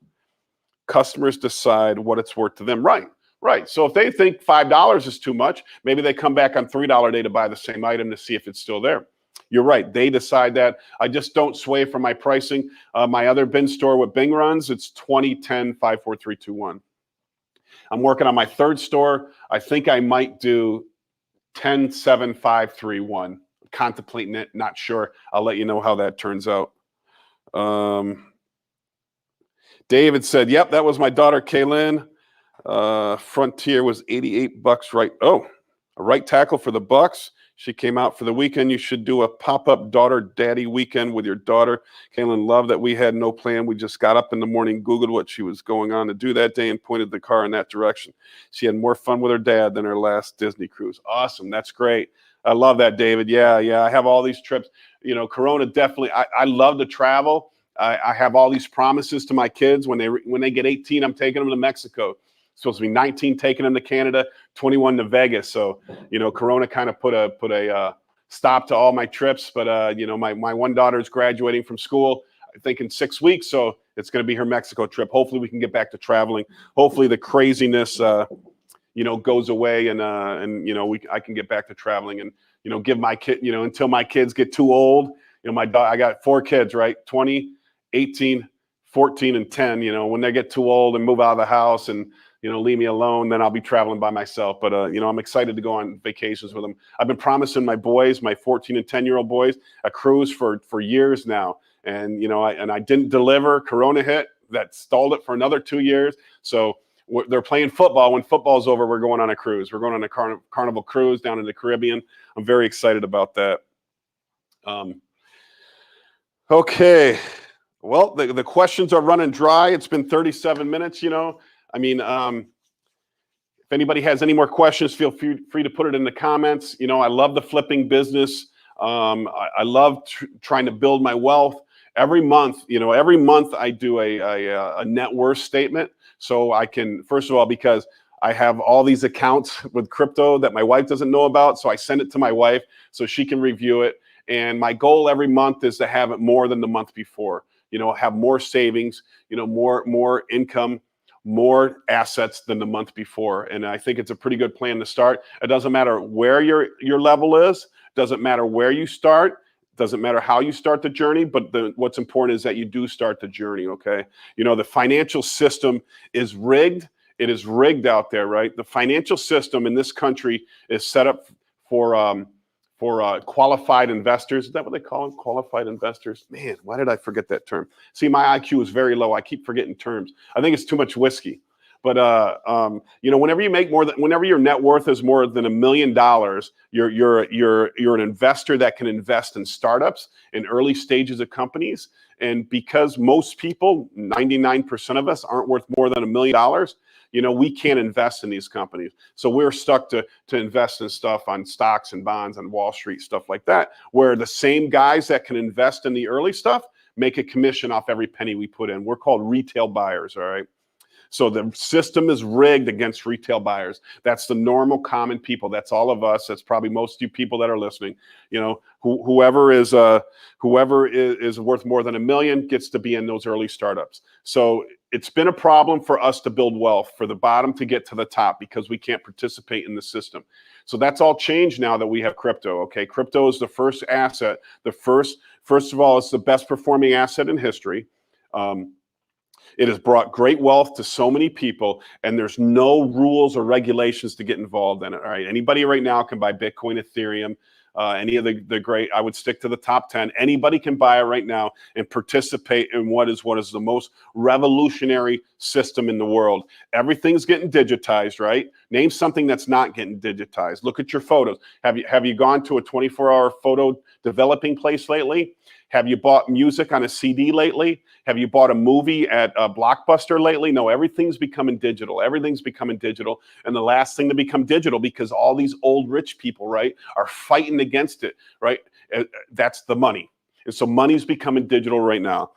Customers decide what it's worth to them. Right. So if they think $5 is too much, maybe they come back on $3 day to buy the same item to see if it's still there. You're right. They decide that. I just don't sway from my pricing. My other bin store with Bing runs, it's 20, 10, 5, 4, 3, 2, 1. I'm working on my third store. I think I might do 10, 7, 5, 3, 1. Contemplating it, not sure. I'll let you know how that turns out. David said, yep, that was my daughter, Kaylin. Frontier was $88 right. Oh, a right tackle for the Bucks. She came out for the weekend. You should do a pop-up daughter-daddy weekend with your daughter. Kaylin loved that we had no plan. We just got up in the morning, Googled what she was going on to do that day, and pointed the car in that direction. She had more fun with her dad than her last Disney cruise. Awesome. That's great. I love that, David. Yeah. I have all these trips. You know, Corona definitely, I love to travel. I have all these promises to my kids. When they get 18, I'm taking them to Mexico. Supposed to be 19, taking them to Canada, 21 to Vegas. So, you know, Corona kind of put a stop to all my trips. But, you know, my one daughter is graduating from school, I think in 6 weeks. So it's going to be her Mexico trip. Hopefully we can get back to traveling. Hopefully the craziness, you know, goes away and you know, I can get back to traveling and, you know, give my kid, you know, until my kids get too old. You know, I got 4 kids, right? 20, 18, 14, and 10. You know, when they get too old and move out of the house and, you know, leave me alone, then I'll be traveling by myself. But, you know, I'm excited to go on vacations with them. I've been promising my boys, my 14 and 10-year-old boys, a cruise for years now. And, you know, I didn't deliver. Corona hit. That stalled it for another 2 years. So they're playing football. When football's over, we're going on a cruise. We're going on a Carnival cruise down in the Caribbean. I'm very excited about that. Okay. Well, the questions are running dry. It's been 37 minutes, you know. I mean, if anybody has any more questions, feel free to put it in the comments. You know, I love the flipping business. I love trying to build my wealth. Every month I do a net worth statement. So I can, first of all, because I have all these accounts with crypto that my wife doesn't know about. So I send it to my wife so she can review it. And my goal every month is to have it more than the month before, you know, have more savings, you know, more income, more assets than the month before. And I think it's a pretty good plan to start. It doesn't matter where your level is, doesn't matter where you start, doesn't matter how you start the journey, but what's important is that you do start the journey, okay? You know, the financial system is rigged. It is rigged out there, right? The financial system in this country is set up for qualified investors. Is that what they call them? Qualified investors? Man, why did I forget that term? See, my IQ is very low. I keep forgetting terms. I think it's too much whiskey. But you know, whenever your net worth is more than $1 million, you're an investor that can invest in startups in early stages of companies. And because most people, 99% of us, aren't worth more than $1 million, you know, we can't invest in these companies. So we're stuck to invest in stuff on stocks and bonds on Wall Street, stuff like that, where the same guys that can invest in the early stuff make a commission off every penny we put in. We're called retail buyers, all right? So the system is rigged against retail buyers. That's the normal, common people. That's all of us. That's probably most of you people that are listening. You know, whoever is worth more than $1 million gets to be in those early startups. So it's been a problem for us to build wealth, for the bottom to get to the top, because we can't participate in the system. So that's all changed now that we have crypto. Okay, crypto is the first asset. First of all, it's the best performing asset in history. It has brought great wealth to so many people, and there's no rules or regulations to get involved in it. All right, anybody right now can buy Bitcoin, Ethereum, any of the great. I would stick to the top 10. Anybody can buy it right now and participate in what is the most revolutionary system in the world. Everything's getting digitized, right? Name something that's not getting digitized. Look at your photos. Have you gone to a 24-hour photo developing place lately? Have you bought music on a CD lately? Have you bought a movie at a Blockbuster lately? No, everything's becoming digital. Everything's becoming digital. And the last thing to become digital, because all these old rich people, right, are fighting against it, right? That's the money. And so money's becoming digital right now.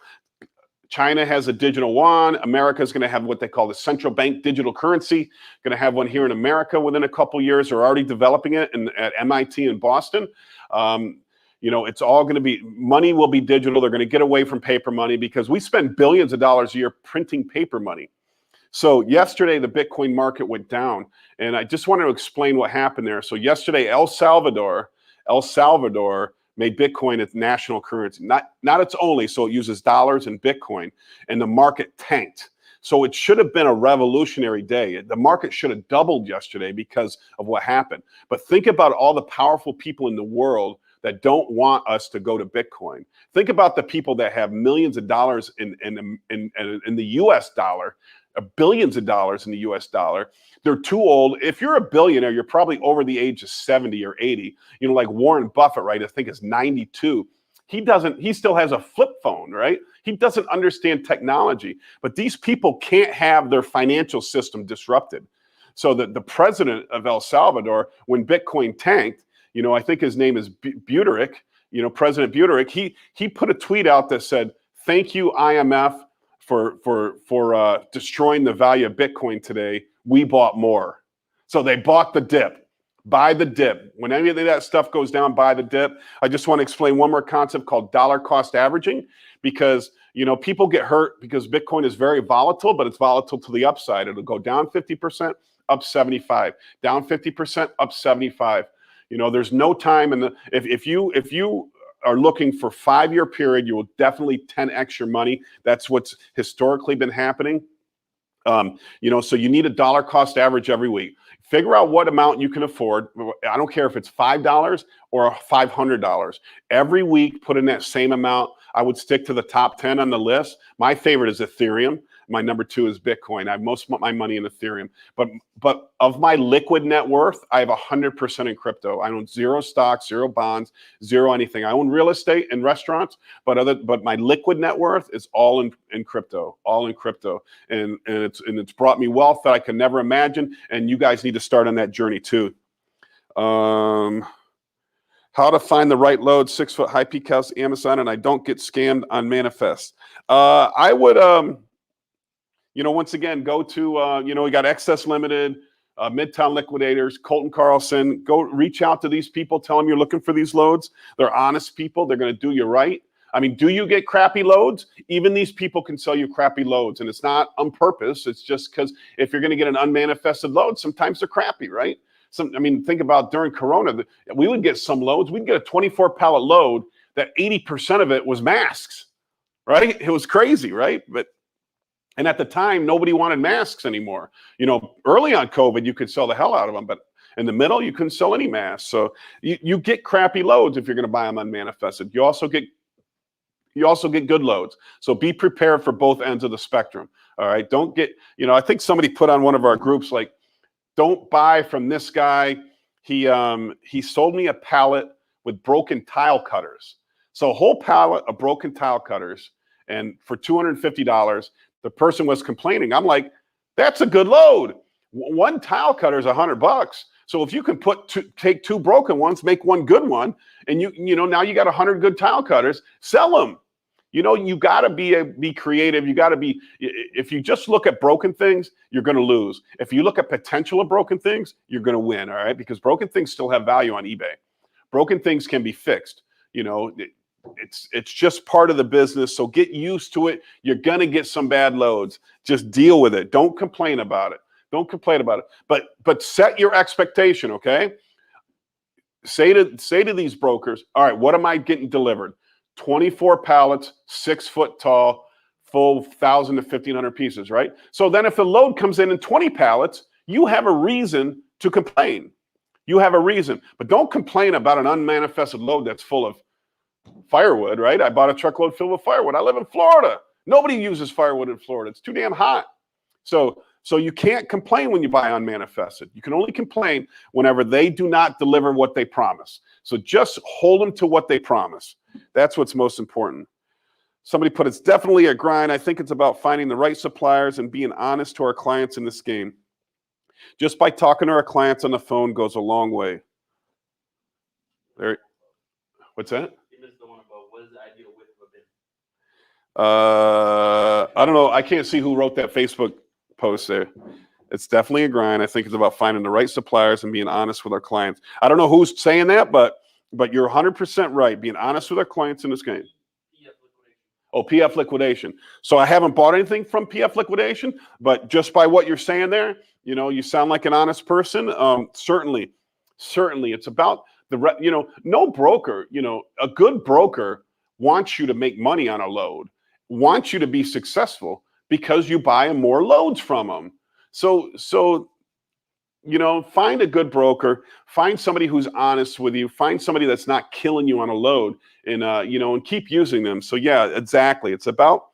China has a digital yuan. America is going to have what they call the central bank digital currency. Going to have one here in America within a couple years. They're already developing it at MIT in Boston. You know, it's all going to be, money will be digital. They're going to get away from paper money because we spend billions of dollars a year printing paper money. So yesterday, the Bitcoin market went down, and I just wanted to explain what happened there. So yesterday, El Salvador made Bitcoin its national currency, not its only, so it uses dollars and Bitcoin, and the market tanked. So it should have been a revolutionary day. The market should have doubled yesterday because of what happened. But think about all the powerful people in the world that don't want us to go to Bitcoin. Think about the people that have millions of dollars in the US dollar, billions of dollars in the US dollar. They're too old. If you're a billionaire, you're probably over the age of 70 or 80. You know, like Warren Buffett, right? I think is 92. He still has a flip phone, right? He doesn't understand technology. But these people can't have their financial system disrupted. So the president of El Salvador, when Bitcoin tanked, you know, I think his name is Buterik, you know, President Buterik, he put a tweet out that said, "Thank you, IMF, for destroying the value of Bitcoin today. We bought more." So they bought the dip. Buy the dip. When any of that stuff goes down, buy the dip. I just want to explain one more concept called dollar cost averaging, because, you know, people get hurt because Bitcoin is very volatile, but it's volatile to the upside. It'll go down 50%, up 75, down 50%, up 75. You know, there's no time in the, if you are looking for 5-year period, you will definitely 10x your money. That's what's historically been happening. You know, so you need a dollar cost average every week. Figure out what amount you can afford. I don't care if it's $5 or $500. Every week, put in that same amount. I would stick to the top 10 on the list. My favorite is Ethereum. My number 2 is Bitcoin. I have most of my money in Ethereum. But of my liquid net worth, I have 100% in crypto. I own 0 stocks, 0 bonds, 0 anything. I own real estate and restaurants, but my liquid net worth is all in crypto, all in crypto. And it's brought me wealth that I could never imagine. And you guys need to start on that journey too. How to find the right load, 6-foot high peak house, Amazon, and I don't get scammed on Manifest. I would, you know, once again, go to, you know, we got Excess Limited, Midtown Liquidators, Colton Carlson. Go reach out to these people. Tell them you're looking for these loads. They're honest people. They're going to do you right. I mean, do you get crappy loads? Even these people can sell you crappy loads. And it's not on purpose. It's just because if you're going to get an unmanifested load, sometimes they're crappy, right? I mean, think about during Corona, we would get some loads. We'd get a 24 pallet load that 80% of it was masks, right? It was crazy, right? And at the time, nobody wanted masks anymore. You know, early on COVID, you could sell the hell out of them, but in the middle, you couldn't sell any masks. So you get crappy loads if you're going to buy them unmanifested. You also get good loads. So be prepared for both ends of the spectrum. All right. Don't get, you know, I think somebody put on one of our groups, like, don't buy from this guy. He sold me a pallet with broken tile cutters. So a whole pallet of broken tile cutters, and for $250, the person was complaining. I'm like, that's a good load. One tile cutter is $100. So if you can take 2 broken ones, make 1 good one, and you know, now you got 100 good tile cutters, sell them. You know, you got to be creative. You got to be, if you just look at broken things, you're going to lose. If you look at potential of broken things, you're going to win. All right. Because broken things still have value on eBay. Broken things can be fixed. You know, it's just part of the business. So get used to it. You're going to get some bad loads. Just deal with it. Don't complain about it. Don't complain about it. But set your expectation. Okay. Say to these brokers, all right, what am I getting delivered? 24 pallets, 6 foot tall, full 1,000 to 1,500 pieces, right? So then if the load comes in 20 pallets, you have a reason to complain. You have a reason, but don't complain about an unmanifested load that's full of firewood, right? I bought a truckload filled with firewood. I live in Florida. Nobody uses firewood in Florida. It's too damn hot. So you can't complain when you buy unmanifested. You can only complain whenever they do not deliver what they promise. So just hold them to what they promise. That's what's most important. Somebody put, it's definitely a grind. I think it's about finding the right suppliers and being honest to our clients in this game. Just by talking to our clients on the phone goes a long way. There. What's that? You missed the one about what is the ideal width of a bin? I don't know. I can't see who wrote that Facebook post there. It's definitely a grind. I think it's about finding the right suppliers and being honest with our clients. I don't know who's saying that, but you're 100% right. Being honest with our clients in this game. PF liquidation. Oh, PF Liquidation. So I haven't bought anything from PF Liquidation, but just by what you're saying there, you know, you sound like an honest person. Certainly, it's about no broker, a good broker wants you to make money on a load, wants you to be successful because you buy more loads from them. So find a good broker, find somebody who's honest with you, find somebody that's not killing you on a load, and and keep using them. So yeah, exactly. It's about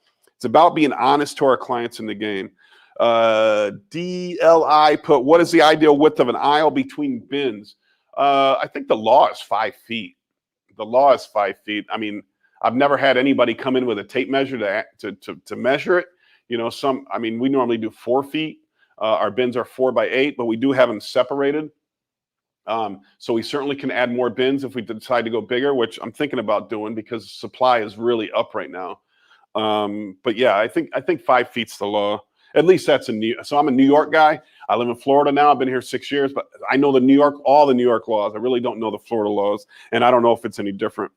being honest to our clients in the game. DLI put, what is the ideal width of an aisle between bins? I think the law is 5 feet. The law is 5 feet. I mean, I've never had anybody come in with a tape measure to measure it. We normally do 4 feet. Our bins are 4 by 8, but we do have them separated. So we certainly can add more bins if we decide to go bigger, which I'm thinking about doing because supply is really up right now. But yeah, I think 5 feet's the law. At least that's so I'm a New York guy. I live in Florida now. I've been here 6 years, but I know all the New York laws. I really don't know the Florida laws, and I don't know if it's any different.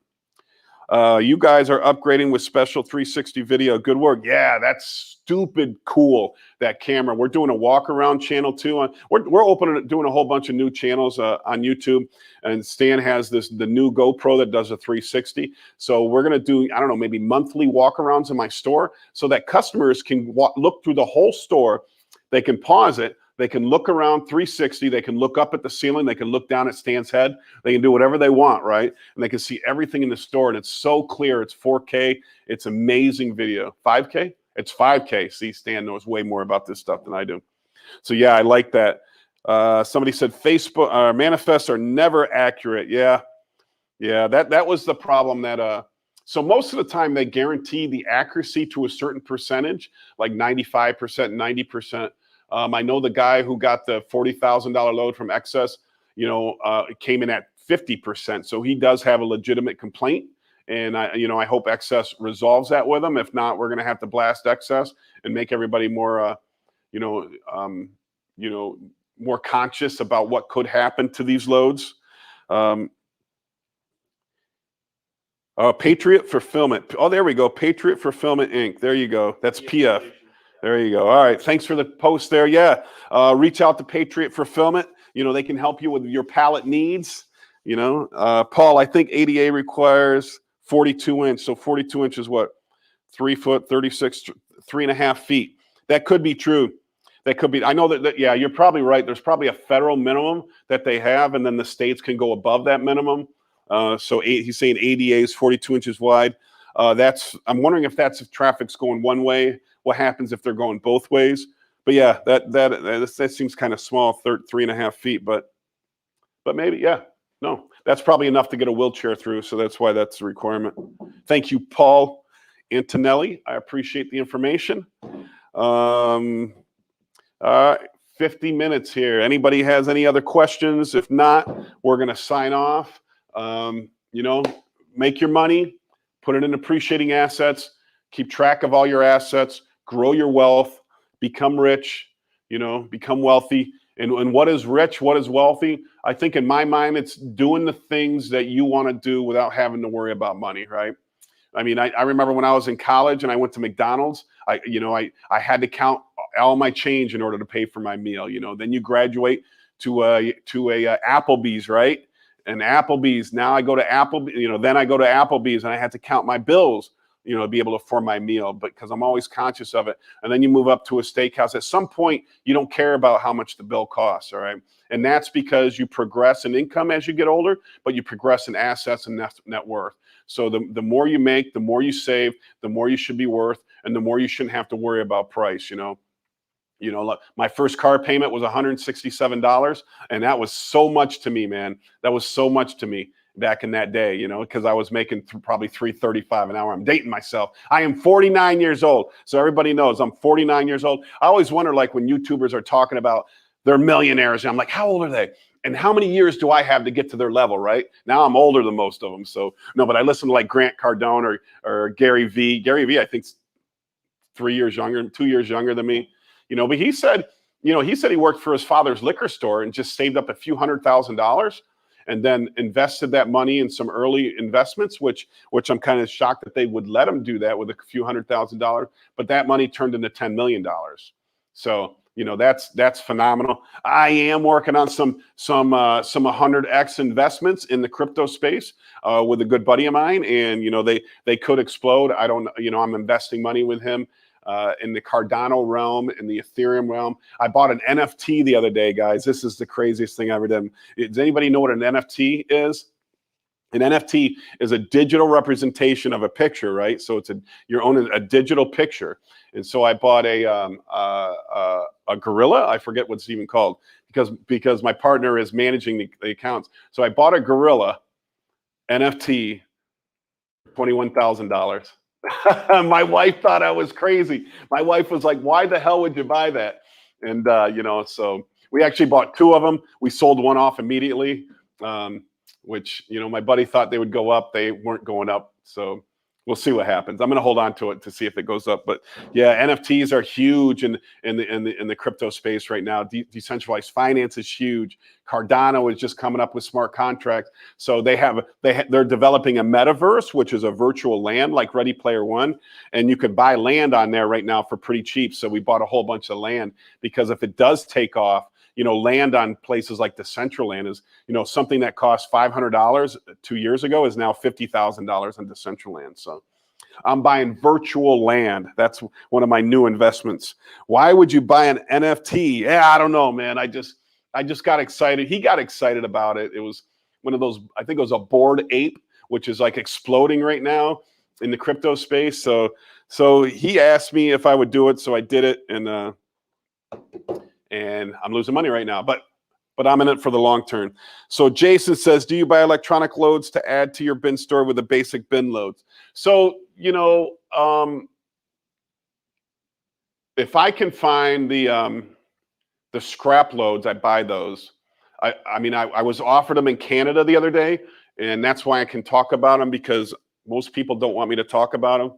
You guys are upgrading with special 360 video. Good work. Yeah, that's stupid cool, that camera. We're doing a walk around channel too. We're doing a whole bunch of new channels on YouTube. And Stan has the new GoPro that does a 360. So we're going to do, I don't know, maybe monthly walk arounds in my store so that customers can look through the whole store. They can pause it. They can look around 360. They can look up at the ceiling. They can look down at Stan's head. They can do whatever they want, right? And they can see everything in the store. And it's so clear. It's 4K. It's amazing video. 5K? It's 5K. See, Stan knows way more about this stuff than I do. So yeah, I like that. Somebody said Facebook manifests are never accurate. Yeah, that was the problem. So most of the time they guarantee the accuracy to a certain percentage, like 95%, 90%. I know the guy who got the $40,000 load from Excess, came in at 50%. So he does have a legitimate complaint. And I hope Excess resolves that with him. If not, we're going to have to blast Excess and make everybody more, more conscious about what could happen to these loads. Patriot Fulfillment. Oh, there we go. Patriot Fulfillment Inc. There you go. That's PF. There you go. All right. Thanks for the post there. Yeah. Reach out to Patriot Fulfillment. They can help you with your pallet needs. Paul, I think ADA requires 42 inch. So 42 inches, what? 3 foot, 36, 3.5 feet. That could be true. That could be. I know that, yeah, you're probably right. There's probably a federal minimum that they have, and then the states can go above that minimum. So he's saying ADA is 42 inches wide. I'm wondering if traffic's going one way. What happens if they're going both ways? But yeah, that seems kind of small, 3.5 feet. But maybe, yeah, no, that's probably enough to get a wheelchair through. So that's why that's a requirement. Thank you, Paul Antonelli. I appreciate the information. 50 minutes here. Anybody has any other questions? If not, we're going to sign off. Make your money, put it in appreciating assets, keep track of all your assets, grow your wealth, become rich, become wealthy. And what is rich? What is wealthy? I think in my mind, it's doing the things that you want to do without having to worry about money, right? I mean, I remember when I was in college and I went to McDonald's, I had to count all my change in order to pay for my meal. Then you graduate to a Applebee's, right? And Applebee's, now I go to Applebee's, then I go to Applebee's and I had to count my bills you know, to be able to afford my meal, but because I'm always conscious of it. And then you move up to a steakhouse. At some point, you don't care about how much the bill costs, all right? And that's because you progress in income as you get older, but you progress in assets and net worth. So the more you make, the more you save, the more you should be worth, and the more you shouldn't have to worry about price, you know? You know, my first car payment was $167, and that was so much to me, man. That was so much to me back in that day, you know, because I was making probably $335 an hour. I'm dating myself. I am 49 years old, so everybody knows I'm 49 years old. I always wonder, like, when YouTubers are talking about they're millionaires, and I'm like, how old are they? And how many years do I have to get to their level, right? Now I'm older than most of them, so no. But I listen to like Grant Cardone or Gary V. Gary V. I think 3 years younger, 2 years younger than me. You know, but he said, you know, he said he worked for his father's liquor store and just saved up a few $100,000 and then invested that money in some early investments, which I'm kind of shocked that they would let him do that with a few $100,000. But that money turned into $10 million. So, you know, that's phenomenal. I am working on some 100x investments in the crypto space with a good buddy of mine, and you know, they could explode. I don't, you know, I'm investing money with him. In the Cardano realm, in the Ethereum realm. I bought an NFT the other day, guys. This is the craziest thing I've ever done. Does anybody know what an NFT is? An NFT is a digital representation of a picture, right? So it's you're owning a digital picture. And so I bought a gorilla. I forget what's even called because my partner is managing the accounts. So I bought a gorilla NFT, $21,000. My wife thought I was crazy. My wife was like, why the hell would you buy that? And, you know, so we actually bought 2 of them. We sold one off immediately, which, you know, my buddy thought they would go up. They weren't going up. So we'll see what happens. I'm going to hold on to it to see if it goes up. But yeah, NFTs are huge in the crypto space right now. Decentralized finance is huge. Cardano is just coming up with smart contracts. So they're developing a metaverse, which is a virtual land like Ready Player One, and you could buy land on there right now for pretty cheap. So we bought a whole bunch of land because if it does take off, you know, land on places like Decentraland is, you know, something that cost $500 2 years ago is now $50,000 on Decentraland. So I'm buying virtual land. That's one of my new investments. Why would you buy an NFT? Yeah, I don't know, man. I just got excited. He got excited about it. It was one of those, I think it was a Bored Ape, which is like exploding right now in the crypto space. So he asked me if I would do it. So I did it, and I'm losing money right now, but I'm in it for the long term. So Jason says, do you buy electronic loads to add to your bin store with the basic bin loads? So, you know, if I can find the scrap loads, I buy those. I mean, I was offered them in Canada the other day, and that's why I can talk about them, because most people don't want me to talk about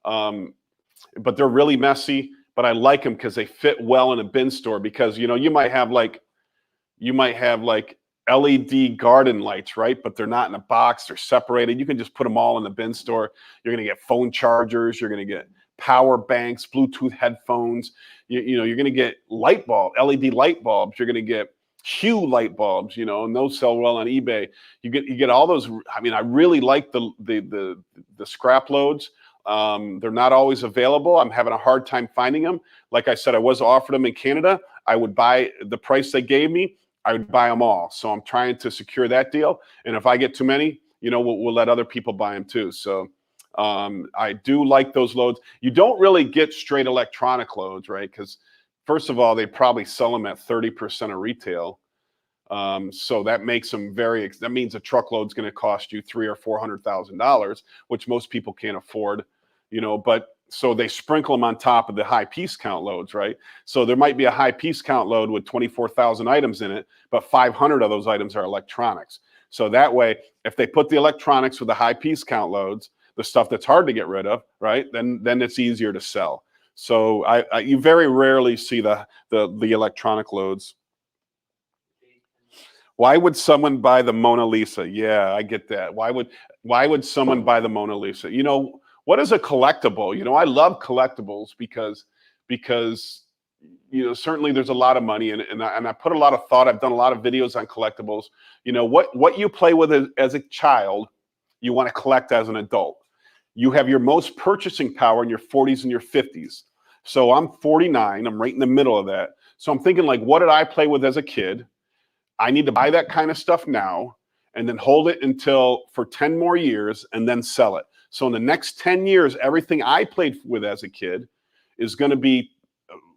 them. But they're really messy. But I like them because they fit well in a bin store, because, you know, you might have like LED garden lights, right? But they're not in a box, they're separated. You can just put them all in the bin store. You're going to get phone chargers, you're going to get power banks, Bluetooth headphones. You know, you're going to get LED light bulbs. You're going to get Hue light bulbs, you know, and those sell well on eBay. You get all those. I mean, I really like the scrap loads. They're not always available. I'm having a hard time finding them. Like I said, I was offered them in Canada. I would buy the price they gave me. I would buy them all. So I'm trying to secure that deal. And if I get too many, you know, we'll let other people buy them too. So I do like those loads. You don't really get straight electronic loads, right? Because first of all, they probably sell them at 30% of retail. So that makes them that means a truckload's going to cost you $300,000 or $400,000, which most people can't afford, you know, but so they sprinkle them on top of the high piece count loads, right? So there might be a high piece count load with 24,000 items in it, but 500 of those items are electronics. So that way, if they put the electronics with the high piece count loads, the stuff that's hard to get rid of, right? Then it's easier to sell. So you very rarely see the electronic loads. Why would someone buy the Mona Lisa? Yeah, I get that. Why would someone buy the Mona Lisa? You know, what is a collectible? You know, I love collectibles because you know, certainly there's a lot of money in it, and I put a lot of thought. I've done a lot of videos on collectibles. You know, what you play with as a child, you want to collect as an adult. you have your most purchasing power in your 40s and your 50s. So I'm 49, I'm right in the middle of that. So I'm thinking, like, what did I play with as a kid? I need to buy that kind of stuff now and then hold it until for 10 more years and then sell it. So in the next 10 years, everything I played with as a kid is going to be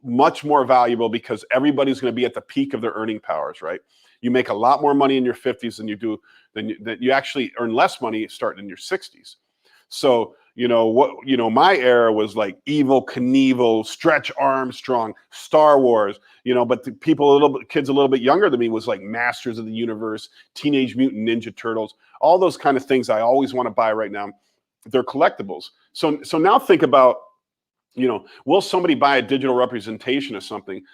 much more valuable because everybody's going to be at the peak of their earning powers, right? You make a lot more money in your 50s than you do, that you actually earn less money starting in your 60s. So, my era was like Evil Knievel, Stretch Armstrong, Star Wars, but the kids a little bit younger than me was like Masters of the Universe, Teenage Mutant Ninja Turtles, all those kind of things I always want to buy right now. They're collectibles. So now think about, will somebody buy a digital representation of something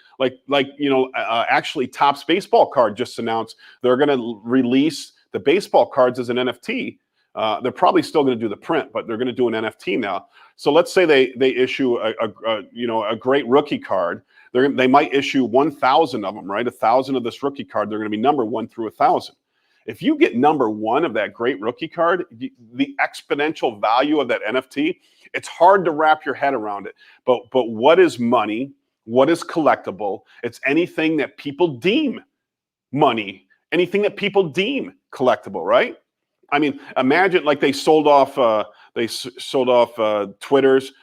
actually Topps baseball card just announced they're going to release the baseball cards as an NFT. They're probably still going to do the print, but they're going to do an NFT now. So let's say they issue a great rookie card. They might issue 1,000 of them, right? 1,000 of this rookie card. They're going to be number 1 through 1,000. If you get number 1 of that great rookie card, the exponential value of that NFT, it's hard to wrap your head around it. But what is money? What is collectible? It's anything that people deem money, anything that people deem collectible, right? I mean, imagine like they sold off Twitter's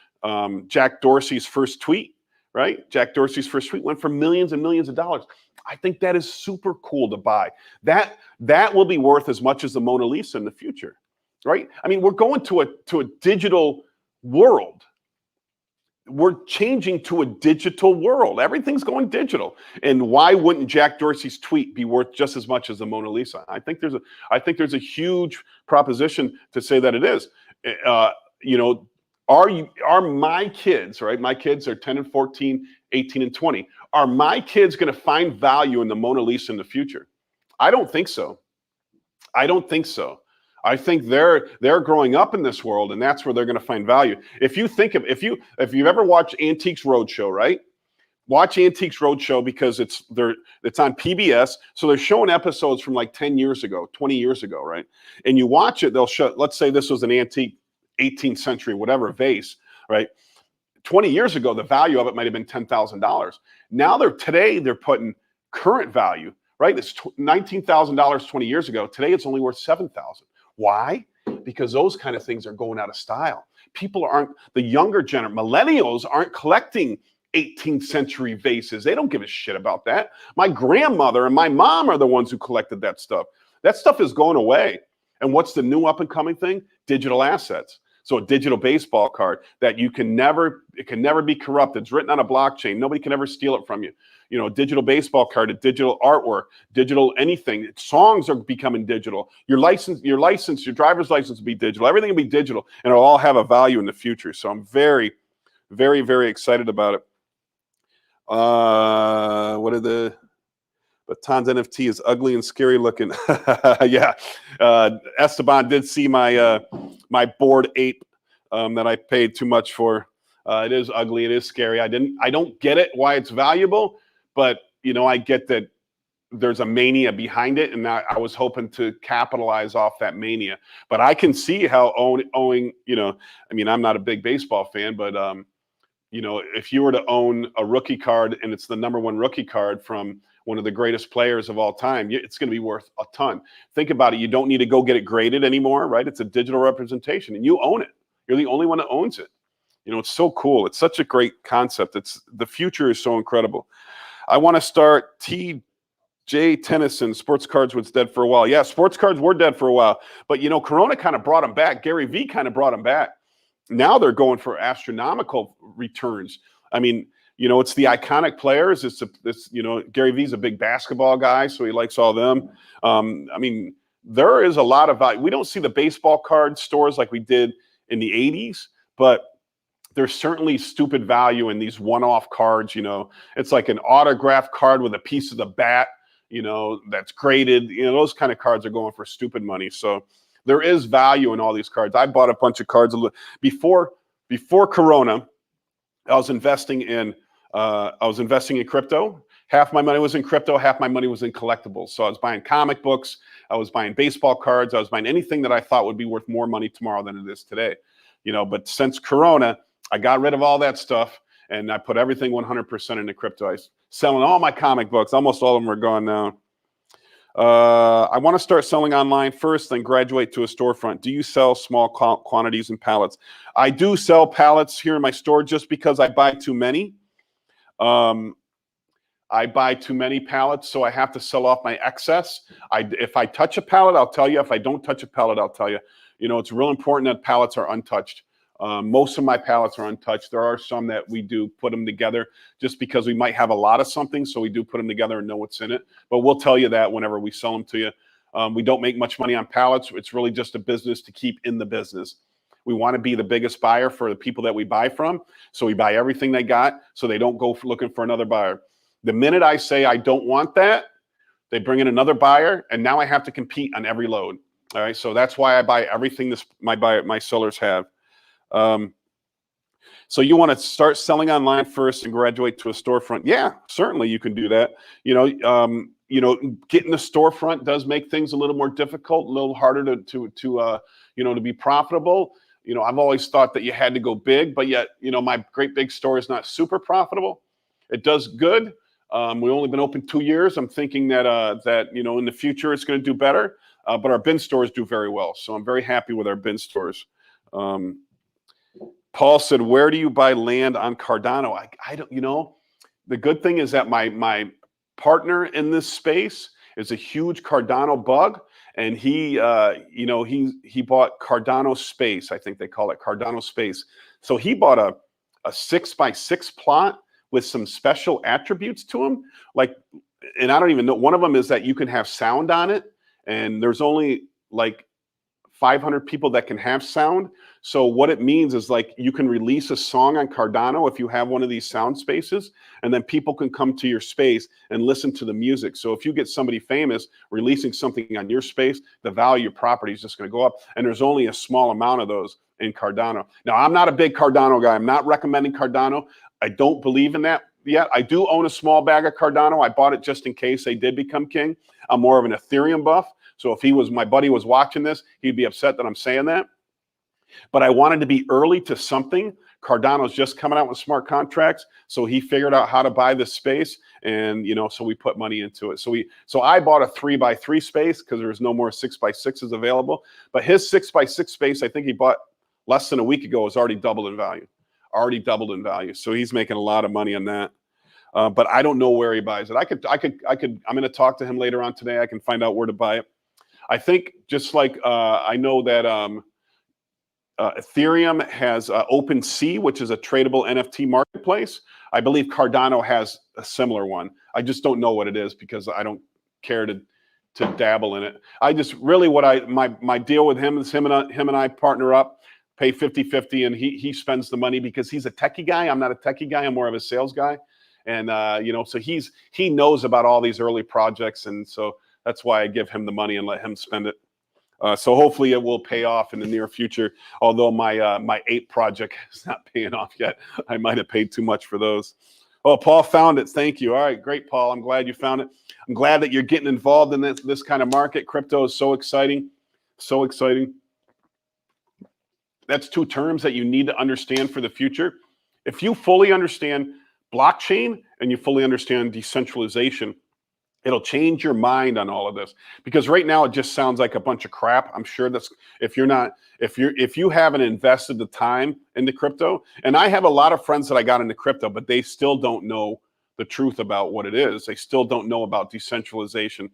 Jack Dorsey's first tweet, right? Jack Dorsey's first tweet went for millions and millions of dollars. I think that is super cool to buy. That will be worth as much as the Mona Lisa in the future, right? I mean, we're going to a digital world. We're changing to a digital world. Everything's going digital. And why wouldn't Jack Dorsey's tweet be worth just as much as the Mona Lisa? I think there's a huge proposition to say that it is. Are my kids, right? My kids are 10 and 14, 18 and 20. Are my kids going to find value in the Mona Lisa in the future? I don't think so. I think they're growing up in this world, and that's where they're going to find value. If you've ever watched Antiques Roadshow, right? Watch Antiques Roadshow because it's on PBS. So they're showing episodes from like 10 years ago, 20 years ago, right? And you watch it, they'll show, let's say this was an antique 18th century, whatever vase, right? 20 years ago, the value of it might have been $10,000. Now today they're putting current value, right? It's $19,000 20 years ago. Today it's only worth $7,000. Why? Because those kind of things are going out of style. The younger millennials aren't collecting 18th century vases. They don't give a shit about that. My grandmother and my mom are the ones who collected that stuff. That stuff is going away. And what's the new up and coming thing? Digital assets. So a digital baseball card that it can never be corrupted. It's written on a blockchain. Nobody can ever steal it from you. A digital baseball card, a digital artwork, digital anything. Songs are becoming digital. Your driver's license will be digital. Everything will be digital, and it'll all have a value in the future. So I'm very, very, very excited about it. But Ton's NFT is ugly and scary looking. Yeah. Esteban did see my Bored Ape that I paid too much for. It is ugly. It is scary. I don't get it why it's valuable, but I get that there's a mania behind it, and I was hoping to capitalize off that mania. But I can see how owning, I'm not a big baseball fan, but if you were to own a rookie card and it's the number 1 rookie card from one of the greatest players of all time, it's going to be worth a ton. Think about it. You don't need to go get it graded anymore, right? It's a digital representation and you own it. You're the only one that owns it. It's so cool. It's such a great concept. The future is so incredible. I want to start T.J. Tennyson, sports cards was dead for a while. Yeah, sports cards were dead for a while. But, Corona kind of brought them back. Gary Vee kind of brought them back. Now they're going for astronomical returns. I mean, it's the iconic players. Gary Vee's a big basketball guy, so he likes all them. There is a lot of value. We don't see the baseball card stores like we did in the 80s, but there's certainly stupid value in these one-off cards. It's like an autograph card with a piece of the bat, that's graded. Those kind of cards are going for stupid money. So there is value in all these cards. I bought a bunch of cards before Corona. I was investing in crypto. Half my money was in crypto, half my money was in collectibles. So I was buying comic books, I was buying baseball cards, I was buying anything that I thought would be worth more money tomorrow than it is today. But since Corona, I got rid of all that stuff and I put everything 100% into crypto. I was selling all my comic books. Almost all of them are gone now. I want to start selling online first, then graduate to a storefront. Do you sell small quantities and pallets? I do sell pallets here in my store just because I buy too many. I buy too many pallets, so I have to sell off my excess. If I touch a pallet, I'll tell you. If I don't touch a pallet, I'll tell you. It's real important that pallets are untouched. Most of my pallets are untouched. There are some that we do put them together just because we might have a lot of something, so we do put them together and know what's in it. But we'll tell you that whenever we sell them to you. We don't make much money on pallets. It's really just a business to keep in the business. We want to be the biggest buyer for the people that we buy from, so we buy everything they got so they don't go looking for another buyer. The minute I say I don't want that, they bring in another buyer, and now I have to compete on every load. All right, so that's why I buy everything my sellers have. So you want to start selling online first and graduate to a storefront? Yeah, certainly you can do that. Getting the storefront does make things a little more difficult, a little harder to be profitable. I've always thought that you had to go big, but yet, my great big store is not super profitable. It does good. We've only been open 2 years. I'm thinking that in the future it's going to do better. But our bin stores do very well, so I'm very happy with our bin stores. Paul said, "Where do you buy land on Cardano?" I don't. The good thing is that my partner in this space is a huge Cardano bug, and he bought Cardano Space. I think they call it Cardano Space. So he bought a 6x6 plot with some special attributes to them. And I don't even know. One of them is that you can have sound on it, and there's only 500 people that can have sound. So what it means is you can release a song on Cardano if you have one of these sound spaces, and then people can come to your space and listen to the music. So if you get somebody famous releasing something on your space, the value of your property is just going to go up. And there's only a small amount of those in Cardano. Now, I'm not a big Cardano guy. I'm not recommending Cardano. I don't believe in that yet. I do own a small bag of Cardano. I bought it just in case they did become king. I'm more of an Ethereum buff. So if my buddy was watching this, he'd be upset that I'm saying that. But I wanted to be early to something. Cardano's just coming out with smart contracts, so he figured out how to buy this space, and so we put money into it. So I bought a 3x3 space because there's no more 6x6s available. But his 6x6 space, I think he bought less than a week ago, is already doubled in value. So he's making a lot of money on that. But I don't know where he buys it. I'm going to talk to him later on today. I can find out where to buy it. I think just I know that Ethereum has OpenSea, which is a tradable NFT marketplace. I believe Cardano has a similar one. I just don't know what it is because I don't care to dabble in it. I just really my deal with him is him and I partner up, pay 50-50, and he spends the money because he's a techie guy. I'm not a techie guy. I'm more of a sales guy. And so he knows about all these early projects, and so that's why I give him the money and let him spend it. So hopefully it will pay off in the near future. Although my ape project is not paying off yet. I might have paid too much for those. Oh, Paul found it. Thank you. All right, great, Paul. I'm glad you found it. I'm glad that you're getting involved in this kind of market. Crypto is so exciting, so exciting. That's two terms that you need to understand for the future. If you fully understand blockchain and you fully understand decentralization, it'll change your mind on all of this, because right now it just sounds like a bunch of crap. I'm sure that's if you haven't invested the time into crypto, and I have a lot of friends that I got into crypto, but they still don't know the truth about what it is. They still don't know about decentralization.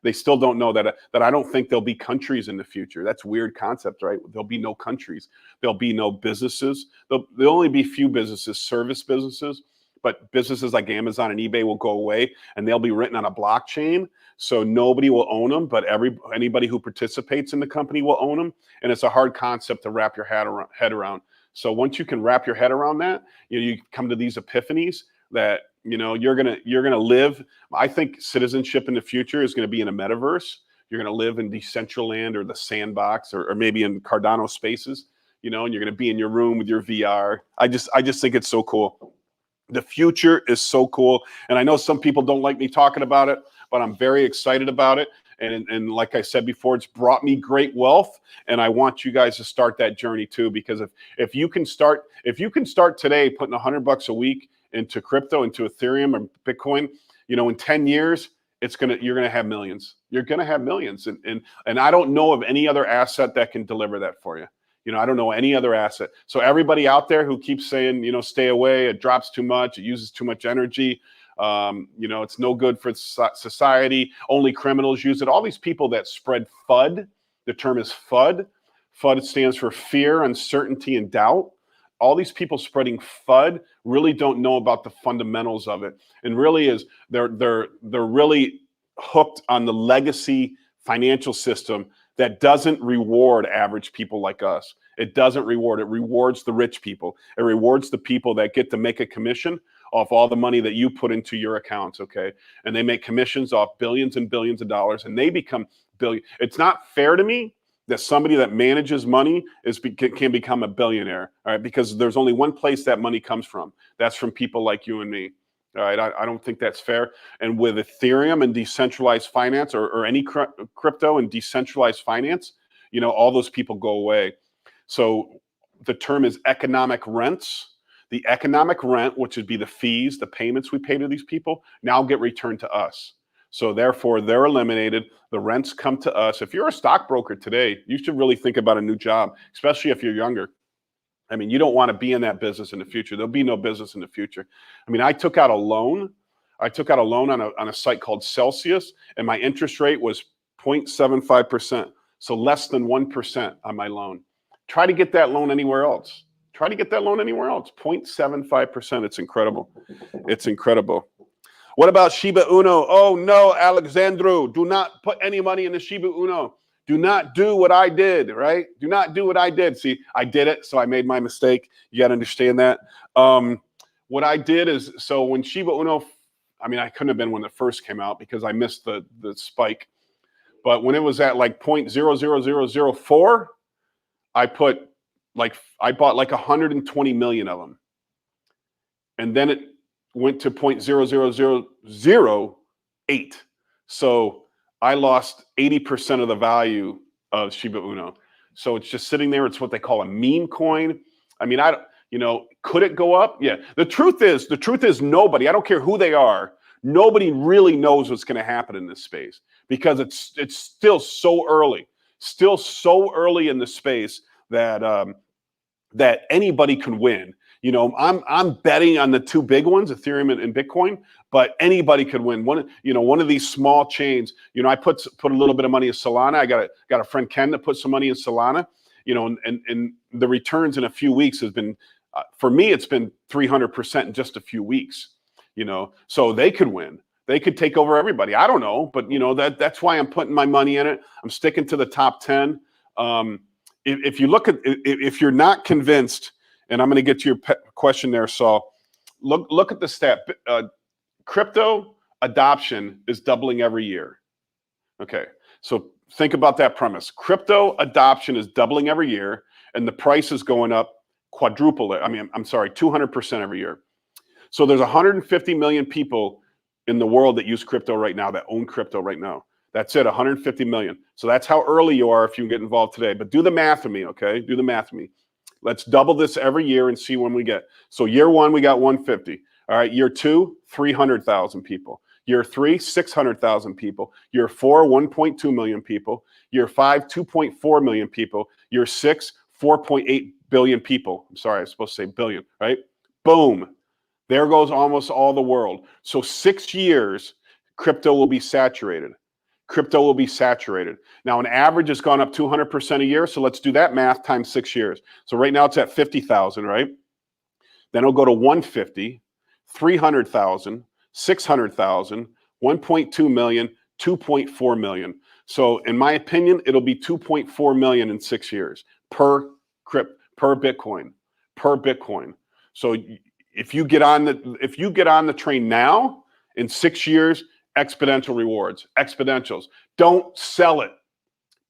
They still don't know that I don't think there'll be countries in the future. That's a weird concept, right? There'll be no countries. There'll be no businesses. There'll only be few businesses, service businesses. But businesses like Amazon and eBay will go away, and they'll be written on a blockchain. So nobody will own them, but anybody who participates in the company will own them. And it's a hard concept to wrap your head around. So once you can wrap your head around that, you come to these epiphanies that you're gonna live. I think citizenship in the future is going to be in a metaverse. You're going to live in Decentraland or the Sandbox or maybe in Cardano spaces. And you're going to be in your room with your VR. I just think it's so cool. The future is so cool. And I know some people don't like me talking about it, but I'm very excited about it. And like I said before, it's brought me great wealth, and I want you guys to start that journey too. Because if you can start today putting $100 a week into crypto, into Ethereum or Bitcoin, in 10 years, you're gonna have millions. You're gonna have millions, and I don't know of any other asset that can deliver that for you. I don't know any other asset. So everybody out there who keeps saying, stay away, it drops too much, it uses too much energy, it's no good for society, only criminals use it. All these people that spread FUD, the term is FUD. FUD stands for fear, uncertainty, and doubt. All these people spreading FUD really don't know about the fundamentals of it, and really they're really hooked on the legacy financial system that doesn't reward average people like us. It doesn't reward. It rewards the rich people. It rewards the people that get to make a commission off all the money that you put into your accounts, okay? And they make commissions off billions and billions of dollars, and they become billion. It's not fair to me that somebody that manages money can become a billionaire, all right? Because there's only one place that money comes from. That's from people like you and me. All right, I don't think that's fair. And with Ethereum and decentralized finance, or any crypto and decentralized finance, all those people go away. So the term is economic rents. The economic rent, which would be the fees, the payments we pay to these people, now get returned to us. So therefore, they're eliminated. The rents come to us. If you're a stockbroker today, you should really think about a new job, especially if you're younger. I mean, you don't want to be in that business in the future. There'll be no business in the future. I mean, I took out a loan. On a site called Celsius, and my interest rate was 0.75%. So less than 1% on my loan. Try to get that loan anywhere else. 0.75%. It's incredible. It's incredible. What about Shiba Uno? Oh no, Alexandru, do not put any money in the Shiba Uno. Do not do what I did, right? Do not do what I did. See, I did it, so I made my mistake. You got to understand that. What I did is, so when Shiba Uno, I couldn't have been when it first came out because I missed the spike. But when it was at like 0.00004, I bought like 120 million of them. And then it went to 0.00008. So I lost 80% of the value of Shiba Uno. So it's just sitting there. It's what they call a meme coin. Could it go up? Yeah. The truth is nobody, I don't care who they are, nobody really knows what's going to happen in this space because it's still so early in the space that that anybody could win. I'm betting on the two big ones, Ethereum and Bitcoin, but anybody could win. One of these small chains. I put a little bit of money in Solana. I got a friend Ken that put some money in Solana. And the returns in a few weeks has been, for me, it's been 300% in just a few weeks. So they could win. They could take over everybody. I don't know, but that's why I'm putting my money in it. I'm sticking to the top 10. If you're not convinced, and I'm going to get to your question there, Saul. Look at the stat. Crypto adoption is doubling every year. Okay, so think about that premise. Crypto adoption is doubling every year, and the price is going up 200% every year. So there's 150 million people in the world that use crypto right now, that own crypto right now. That's it, 150 million. So that's how early you are if you get involved today. But do the math with me, okay? Do the math with me. Let's double this every year and see when we get. So year one, we got 150. All right, year two, 300,000 people. Year three, 600,000 people. Year four, 1.2 million people. Year five, 2.4 million people. Year six, 4.8 billion people. I'm sorry, I was supposed to say billion, right? Boom. There goes almost all the world. So 6 years, crypto will be saturated. Crypto will be saturated. Now, an average has gone up 200% a year. So let's do that math times 6 years. So right now it's at 50,000, right? Then it'll go to 150, 300,000, 600,000, 1.2 million, 2.4 million. So in my opinion, it'll be 2.4 million in 6 years per Bitcoin. So if you get on the train now, in 6 years, exponential rewards, exponentials. Don't sell it.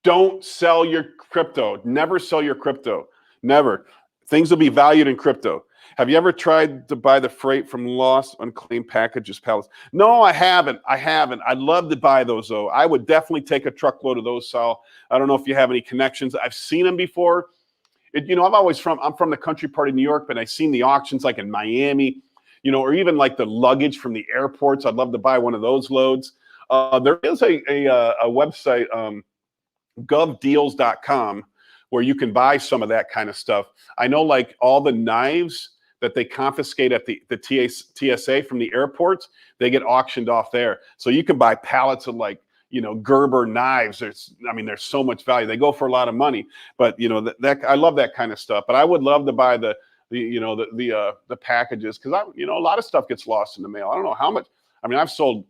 Don't sell your crypto. Never sell your crypto. Never. Things will be valued in crypto. Have you ever tried to buy the freight from lost, unclaimed packages, pallets? No, I haven't. I'd love to buy those, though. I would definitely take a truckload of those, Sal. I don't know if you have any connections. I've seen them before. I'm from the country part of New York, but I've seen the auctions like in Miami, or even like the luggage from the airports. I'd love to buy one of those loads. There is a website, govdeals.com, where you can buy some of that kind of stuff. I know like all the knives that they confiscate at the TSA from the airports, they get auctioned off there. So you can buy pallets of like, Gerber knives. There's so much value. They go for a lot of money, but I love that kind of stuff. But I would love to buy the packages, because a lot of stuff gets lost in the mail. I don't know how much. I've sold,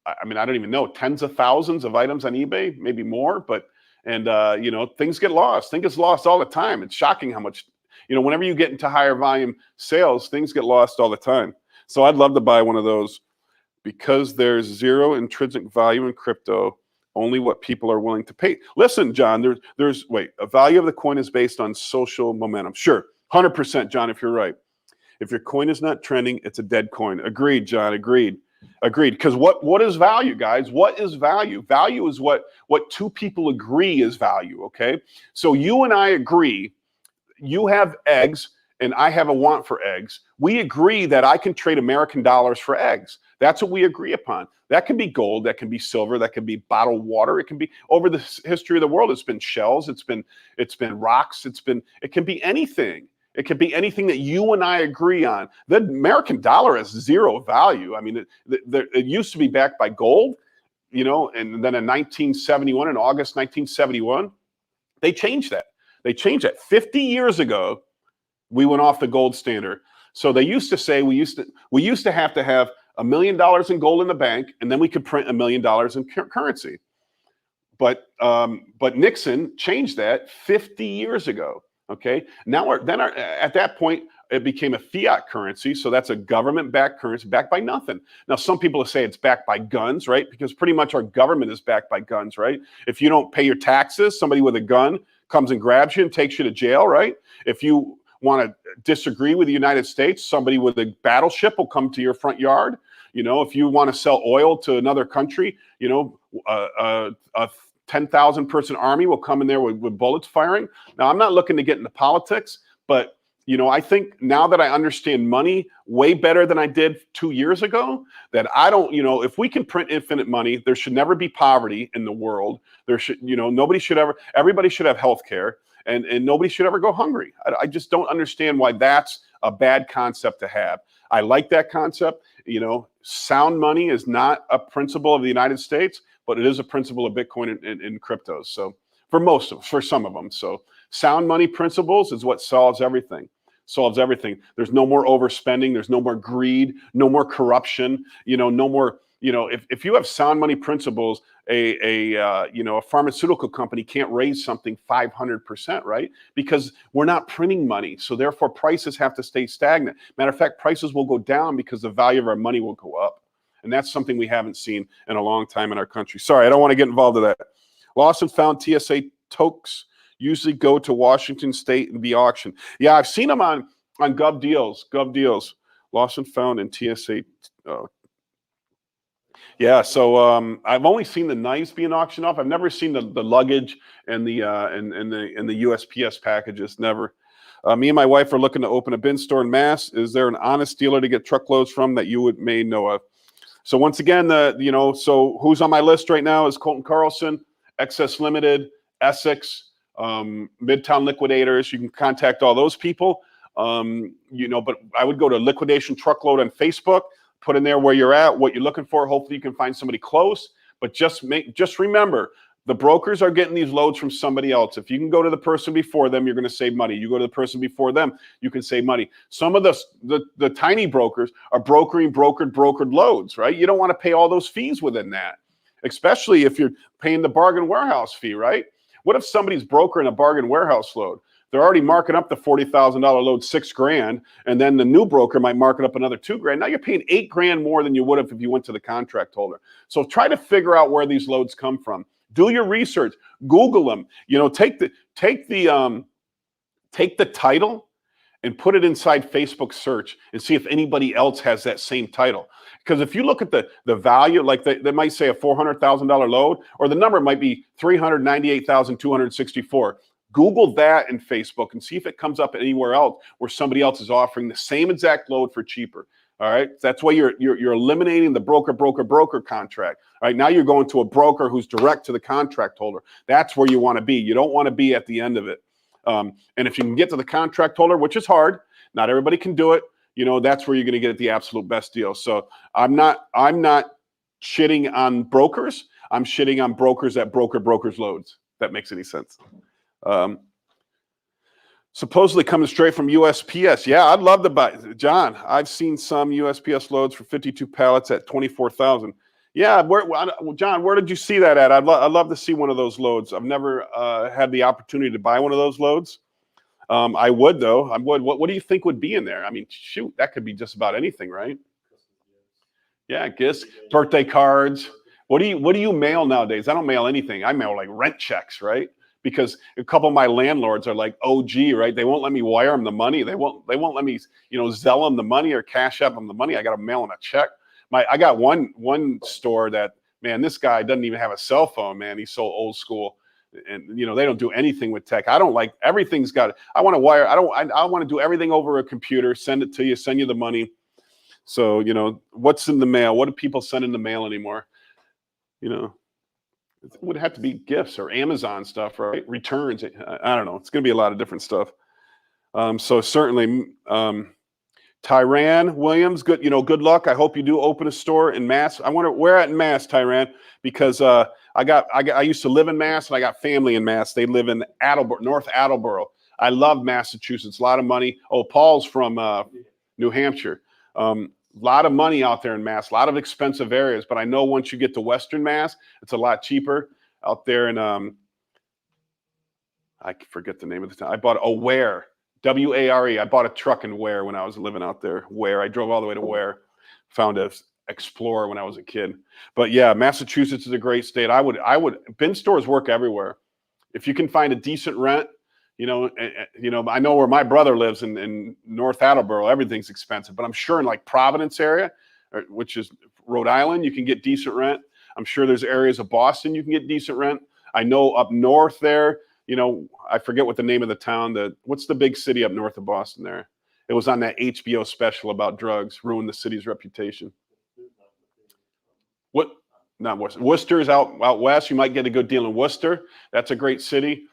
I don't even know, tens of thousands of items on eBay, maybe more, things get lost. Things get lost all the time. It's shocking how much, whenever you get into higher volume sales, things get lost all the time. So I'd love to buy one of those, because there's zero intrinsic value in crypto, only what people are willing to pay. Listen, John, a value of the coin is based on social momentum. Sure, 100%, John, if you're right. If your coin is not trending, it's a dead coin. Agreed, John, agreed. Because what is value, guys? What is value? Value is what two people agree is value, okay? So you and I agree, you have eggs and I have a want for eggs. We agree that I can trade American dollars for eggs. That's what we agree upon. That can be gold, that can be silver, that can be bottled water. It can be, over the history of the world, it's been shells, it's been rocks, it can be anything. It can be anything that you and I agree on. The American dollar has zero value. It used to be backed by gold, and then in 1971, in August 1971, they changed that. 50 years ago, we went off the gold standard. So they used to say we used to have $1 million in gold in the bank, and then we could print $1 million in currency. But Nixon changed that 50 years ago. Okay. Now at that point, it became a fiat currency. So that's a government-backed currency, backed by nothing. Now, some people say it's backed by guns, right? Because pretty much our government is backed by guns, right? If you don't pay your taxes, somebody with a gun comes and grabs you and takes you to jail, right? If you want to disagree with the United States, somebody with a battleship will come to your front yard. If you want to sell oil to another country, a 10,000 person army will come in there with bullets firing. Now, I'm not looking to get into politics, but I think now that I understand money way better than I did 2 years ago, that I don't, if we can print infinite money, there should never be poverty in the world. There should, everybody should have health care, and nobody should ever go hungry. I just don't understand why that's a bad concept to have. I like that concept. Sound money is not a principle of the United States, but it is a principle of Bitcoin and cryptos. So for some of them. So sound money principles is what solves everything. There's no more overspending. There's no more greed, no more corruption, no more, if you have sound money principles, a pharmaceutical company can't raise something 500%, right? Because we're not printing money. So therefore prices have to stay stagnant. Matter of fact, prices will go down because the value of our money will go up. And that's something we haven't seen in a long time in our country. Sorry, I don't want to get involved in that. Lost and found TSA tokes usually go to Washington State and be auctioned. Yeah, I've seen them on GovDeals. Lost and found in TSA. Yeah, so I've only seen the knives being auctioned off. I've never seen the luggage and the USPS packages. Never. Me and my wife are looking to open a bin store in Mass. Is there an honest dealer to get truckloads from that you may know of? So once again, so who's on my list right now is Colton Carlson, Excess Limited, Essex, Midtown Liquidators. You can contact all those people. But I would go to Liquidation Truckload on Facebook. Put in there where you're at, what you're looking for. Hopefully you can find somebody close. But just remember, the brokers are getting these loads from somebody else. If you can go to the person before them, you're going to save money. You go to the person before them, you can save money. Some of the tiny brokers are brokered loads, right? You don't want to pay all those fees within that, especially if you're paying the bargain warehouse fee, right? What if somebody's brokering a bargain warehouse load? They're already marking up the $40,000 load $6,000, and then the new broker might mark it up another $2,000. Now you're paying $8,000 more than you would have if you went to the contract holder. So try to figure out where these loads come from. Do your research. Google them. Take the title and put it inside Facebook search and see if anybody else has that same title. Because if you look at the value, like they might say a $400,000 load, or the number might be 398,264. Google that in Facebook and see if it comes up anywhere else where somebody else is offering the same exact load for cheaper. All right, that's why you're eliminating the broker contract. All right, now you're going to a broker who's direct to the contract holder. That's where you want to be. You don't want to be at the end of it. And if you can get to the contract holder, which is hard, not everybody can do it. You know, that's where you're going to get the absolute best deal. So I'm not shitting on brokers. I'm shitting on brokers that brokers loads. If that makes any sense. Supposedly coming straight from USPS. Yeah, I'd love to buy. John, I've seen some USPS loads for 52 pallets at 24,000. Yeah, John, where did you see that at? I'd love to see one of those loads. I've never had the opportunity to buy one of those loads. I would though. I would. What do you think would be in there? I mean, shoot, that could be just about anything, right? Yeah, gifts, birthday cards. What do you mail nowadays? I don't mail anything. I mail like rent checks, right? Because a couple of my landlords are like OG, right? They won't let me wire them the money. They won't let me, Zelle them the money or Cash App them the money. I got to mail them a check. I got one store that, man, this guy doesn't even have a cell phone, man. He's so old school. And they don't do anything with tech. I don't like everything's got. I want to wire. I want to do everything over a computer. Send it to you. Send you the money. So what's in the mail? What do people send in the mail anymore? It would have to be gifts or Amazon stuff, right? Returns. I don't know. It's going to be a lot of different stuff. So certainly, Tyran Williams, good. Good luck. I hope you do open a store in Mass. I wonder where at in Mass, Tyran, because I used to live in Mass and I got family in Mass. They live in Attleboro, North Attleboro. I love Massachusetts. A lot of money. Oh, Paul's from New Hampshire. A lot of money out there in Mass, a lot of expensive areas. But I know once you get to Western Mass, it's a lot cheaper out there in, I forget the name of the town. I bought Ware, W-A-R-E. I bought a truck in Ware when I was living out there. Ware. I drove all the way to Ware, found a Explorer when I was a kid. But yeah, Massachusetts is a great state. bin stores work everywhere. If you can find a decent rent, I know where my brother lives in North Attleboro, everything's expensive, but I'm sure in like Providence area, which is Rhode Island, you can get decent rent. I'm sure there's areas of Boston you can get decent rent. I know up north there, I forget what the name of the town, what's the big city up north of Boston there? It was on that HBO special about drugs, ruined the city's reputation. What? Not Worcester. Worcester's out west. You might get a good deal in Worcester. That's a great city.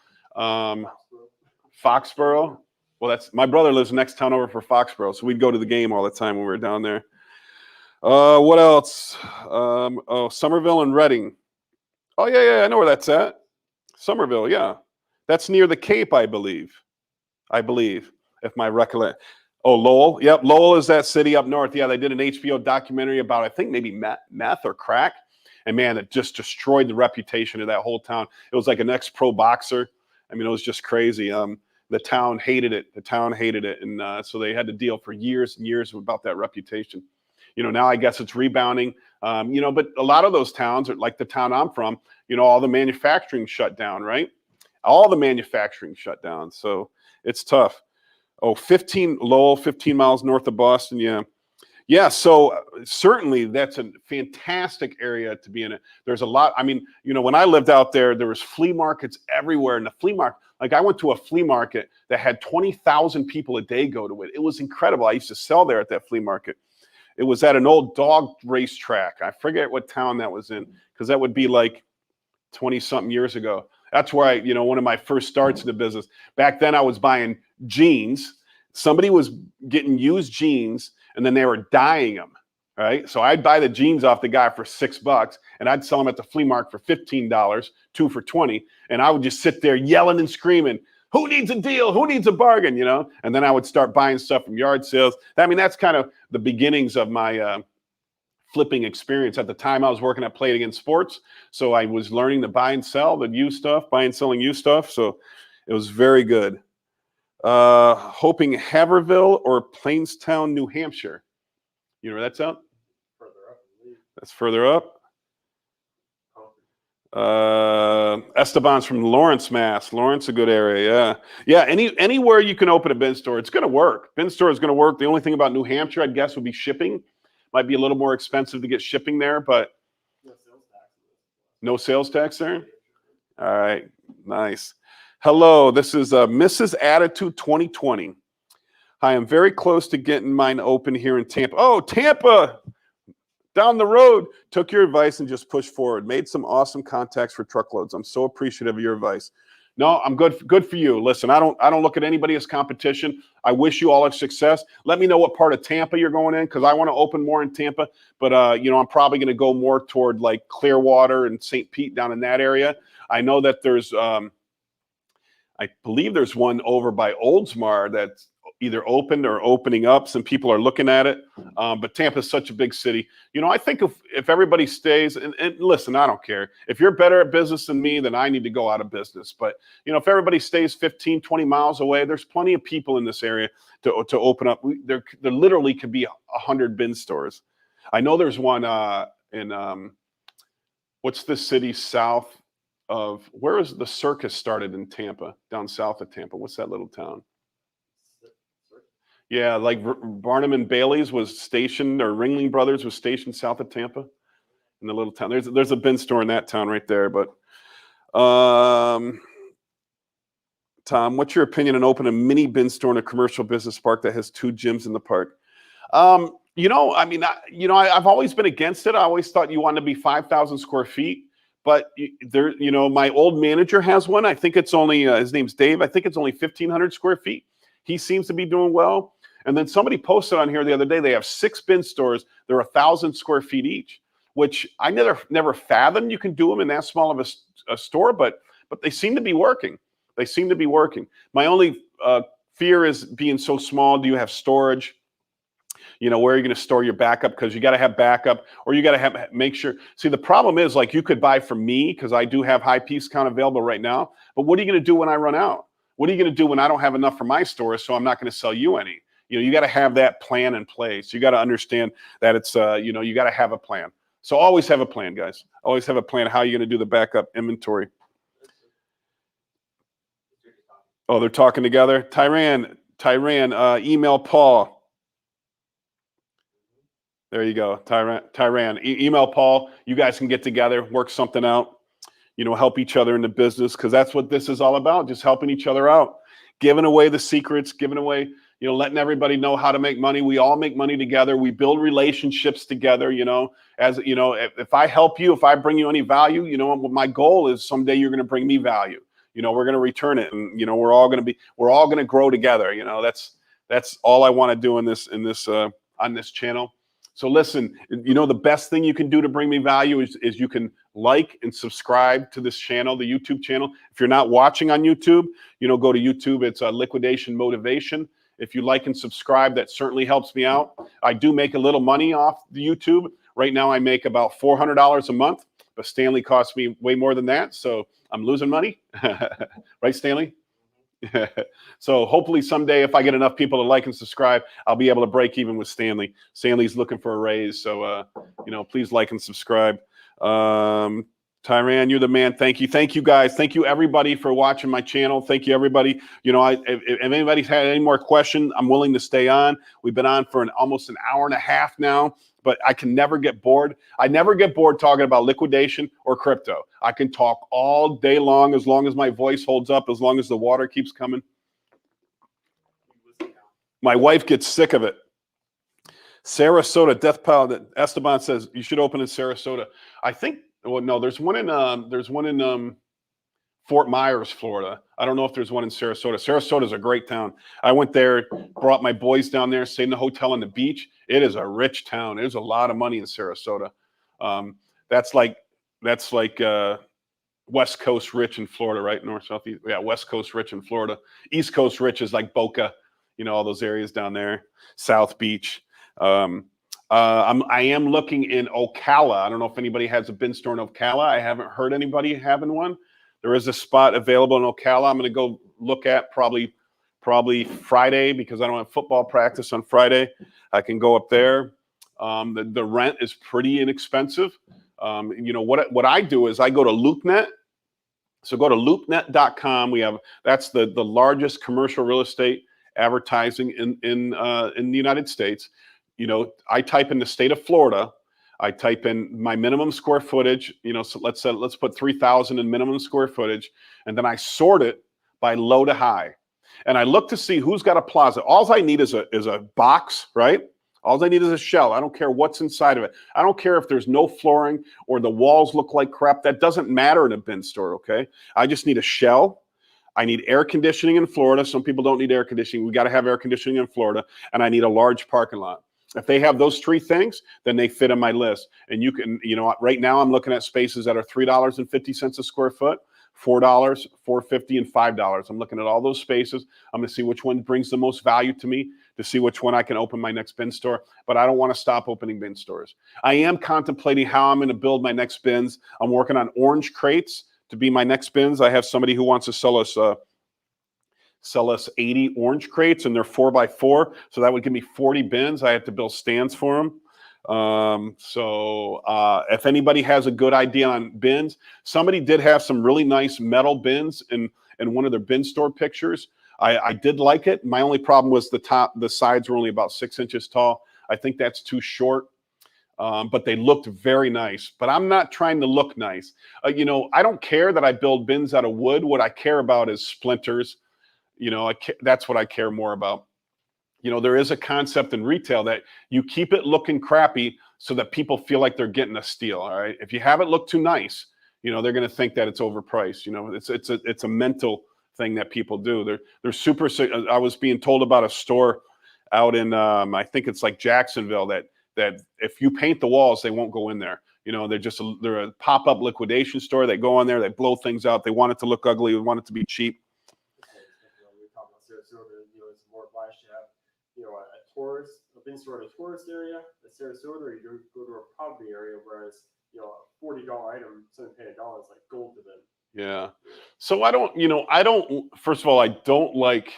Foxborough. Well, my brother lives next town over for Foxborough, so we'd go to the game all the time when we were down there. What else? Somerville and Reading. Oh yeah, I know where that's at. Somerville, yeah, that's near the Cape, I believe, if my recollection. Oh, Lowell. Yep, Lowell is that city up north. Yeah, they did an HBO documentary about, I think maybe meth or crack, and man, it just destroyed the reputation of that whole town. It was like an ex-pro boxer. I mean, it was just crazy. The town hated it. And so they had to deal for years and years about that reputation. Now I guess it's rebounding. But a lot of those towns, are like the town I'm from, all the manufacturing shut down, right? All the manufacturing shut down. So it's tough. Oh, Lowell, 15 miles north of Boston. Yeah. Yeah, so certainly that's a fantastic area to be in. There's a lot. I mean, when I lived out there, there was flea markets everywhere. And the flea market, like I went to a flea market that had 20,000 people a day go to it. It was incredible. I used to sell there at that flea market. It was at an old dog racetrack. I forget what town that was in, because that would be like 20-something years ago. That's where one of my first starts in the business. Back then I was buying jeans. Somebody was getting used jeans, and then they were dyeing them, right? So I'd buy the jeans off the guy for $6, and I'd sell them at the flea market for $15, 2 for $20, and I would just sit there yelling and screaming, who needs a deal? Who needs a bargain, And then I would start buying stuff from yard sales. I mean, that's kind of the beginnings of my flipping experience. At the time, I was working at Play It Again Sports, so I was learning to buy and sell the used stuff, buy and selling used stuff, so it was very good. Hoping Haverhill or Plainstown, New Hampshire. You know where that's at? Further up, I believe. That's further up. Esteban's from Lawrence, Mass. Lawrence, a good area. Yeah. Anywhere you can open a bin store, it's going to work. Bin store is going to work. The only thing about New Hampshire, I'd guess, would be shipping. Might be a little more expensive to get shipping there, but no sales tax there. All right, nice. Hello, this is Mrs. Attitude 2020. Hi, I'm very close to getting mine open here in Tampa. Oh, Tampa! Down the road, took your advice and just pushed forward. Made some awesome contacts for truckloads. I'm so appreciative of your advice. No, I'm good for you. Listen, I don't look at anybody as competition. I wish you all success. Let me know what part of Tampa you're going in, because I want to open more in Tampa. But I'm probably going to go more toward like Clearwater and St. Pete, down in that area. I know that there's I believe there's one over by Oldsmar that's either opened or opening up. Some people are looking at it. But Tampa is such a big city. I think if everybody stays, and listen, I don't care. If you're better at business than me, then I need to go out of business. But, if everybody stays 15, 20 miles away, there's plenty of people in this area to open up. There literally could be 100 bin stores. I know there's one in, what's the city south of, where is the circus started in Tampa, down south of Tampa? What's that little town? Yeah, like Barnum and Bailey's was stationed, or Ringling Brothers was stationed south of Tampa, in the little town. There's a bin store in that town right there. But Tom, what's your opinion on opening a mini bin store in a commercial business park that has 2 gyms in the park? I've always been against it. I always thought you wanted to be 5,000 square feet. But my old manager has one. I think it's only his name's Dave. I think it's only 1,500 square feet. He seems to be doing well. And then somebody posted on here the other day, they have 6 bin stores. They're 1,000 square feet each, which I never fathomed you can do them in that small of a store, but they seem to be working. They seem to be working. My only fear is being so small. Do you have storage? Where are you going to store your backup? Because you got to have backup, or you got to make sure. See, the problem is, like, you could buy from me because I do have high piece count available right now. But what are you going to do when I run out? What are you going to do when I don't have enough for my store? So I'm not going to sell you any. You got to have that plan in place. You got to understand that it's, you got to have a plan. So always have a plan, guys. Always have a plan how you're going to do the backup inventory. Oh, they're talking together. Tyran, email Paul. There you go, Tyran. Email Paul. You guys can get together, work something out. Help each other in the business, because that's what this is all about. Just helping each other out, giving away the secrets, giving away, letting everybody know how to make money. We all make money together. We build relationships together. If I help you, if I bring you any value, my goal is someday you're going to bring me value. We're going to return it, and we're all going to grow together. That's all I want to do on this channel. So listen, the best thing you can do to bring me value is you can like and subscribe to this channel, the YouTube channel. If you're not watching on YouTube, go to YouTube. It's Liquidation Motivation. If you like and subscribe, that certainly helps me out. I do make a little money off the YouTube. Right now, I make about $400 a month, but Stanley costs me way more than that. So I'm losing money. Right, Stanley? So hopefully someday, if I get enough people to like and subscribe, I'll be able to break even with Stanley. Stanley's looking for a raise. So, please like and subscribe. Tyran, you're the man. Thank you. Thank you, guys. Thank you, everybody, for watching my channel. Thank you, everybody. If anybody's had any more questions, I'm willing to stay on. We've been on for almost an hour and a half now, but I can never get bored. I never get bored talking about liquidation or crypto. I can talk all day long as my voice holds up, as long as the water keeps coming. My wife gets sick of it. Sarasota, Death Pile, that Esteban says you should open in Sarasota. I think, well, no, there's one in Fort Myers, Florida. I don't know if there's one in Sarasota. Sarasota is a great town. I went there, brought my boys down there, stayed in the hotel on the beach. It is a rich town. There's a lot of money in Sarasota. That's like West Coast rich in Florida, right? North, south, east. Yeah, West Coast rich in Florida. East Coast rich is like Boca, all those areas down there. South Beach. I am looking in Ocala. I don't know if anybody has a bin store in Ocala. I haven't heard anybody having one. There is a spot available in Ocala. I'm going to go look at probably Friday, because I don't have football practice on Friday. I can go up there. The rent is pretty inexpensive. You know, what I do is I go to LoopNet. So go to loopnet.com. That's the largest commercial real estate advertising in the United States. You know, I type in the state of Florida. I type in my minimum square footage. You know, so let's put 3,000 in minimum square footage, and then I sort it by low to high, and I look to see who's got a plaza. All I need is a box, right? All I need is a shell. I don't care what's inside of it. I don't care if there's no flooring or the walls look like crap. That doesn't matter in a bin store, okay? I just need a shell. I need air conditioning in Florida. Some people don't need air conditioning. We got to have air conditioning in Florida. And I need a large parking lot. If they have those three things, then they fit on my list. And you can, you know, right now I'm looking at spaces that are $3.50 a square foot, $4, $4.50, and $5. I'm looking at all those spaces. I'm going to see which one brings the most value to me, to see which one I can open my next bin store. But I don't want to stop opening bin stores. I am contemplating how I'm going to build my next bins. I'm working on orange crates to be my next bins. I have somebody who wants to sell us 80 orange crates, and they're 4x4. So that would give me 40 bins. I have to build stands for them. If anybody has a good idea on bins, somebody did have some really nice metal bins in one of their bin store pictures. I did like it. My only problem was the sides were only about 6 inches tall. I think that's too short. But they looked very nice. But I'm not trying to look nice. You know, I don't care that I build bins out of wood. What I care about is splinters. You know, that's what I care more about. You know, there is a concept in retail that you keep it looking crappy so that people feel like they're getting a steal. All right. If you have it look too nice, you know, they're going to think that it's overpriced. You know, it's a mental thing that people do. They're super. I was being told about a store out in I think it's like Jacksonville that if you paint the walls, they won't go in there. You know, they're a pop-up liquidation store. They go in there, they blow things out. They want it to look ugly. They want it to be cheap. We talk about Sarasota, you know, it's more flash to have, you know, a bin store in a tourist area, a Sarasota, or you go to a property area, whereas, you know, a $40 item, someone paying $1 is like gold to them. Yeah. So first of all, I don't like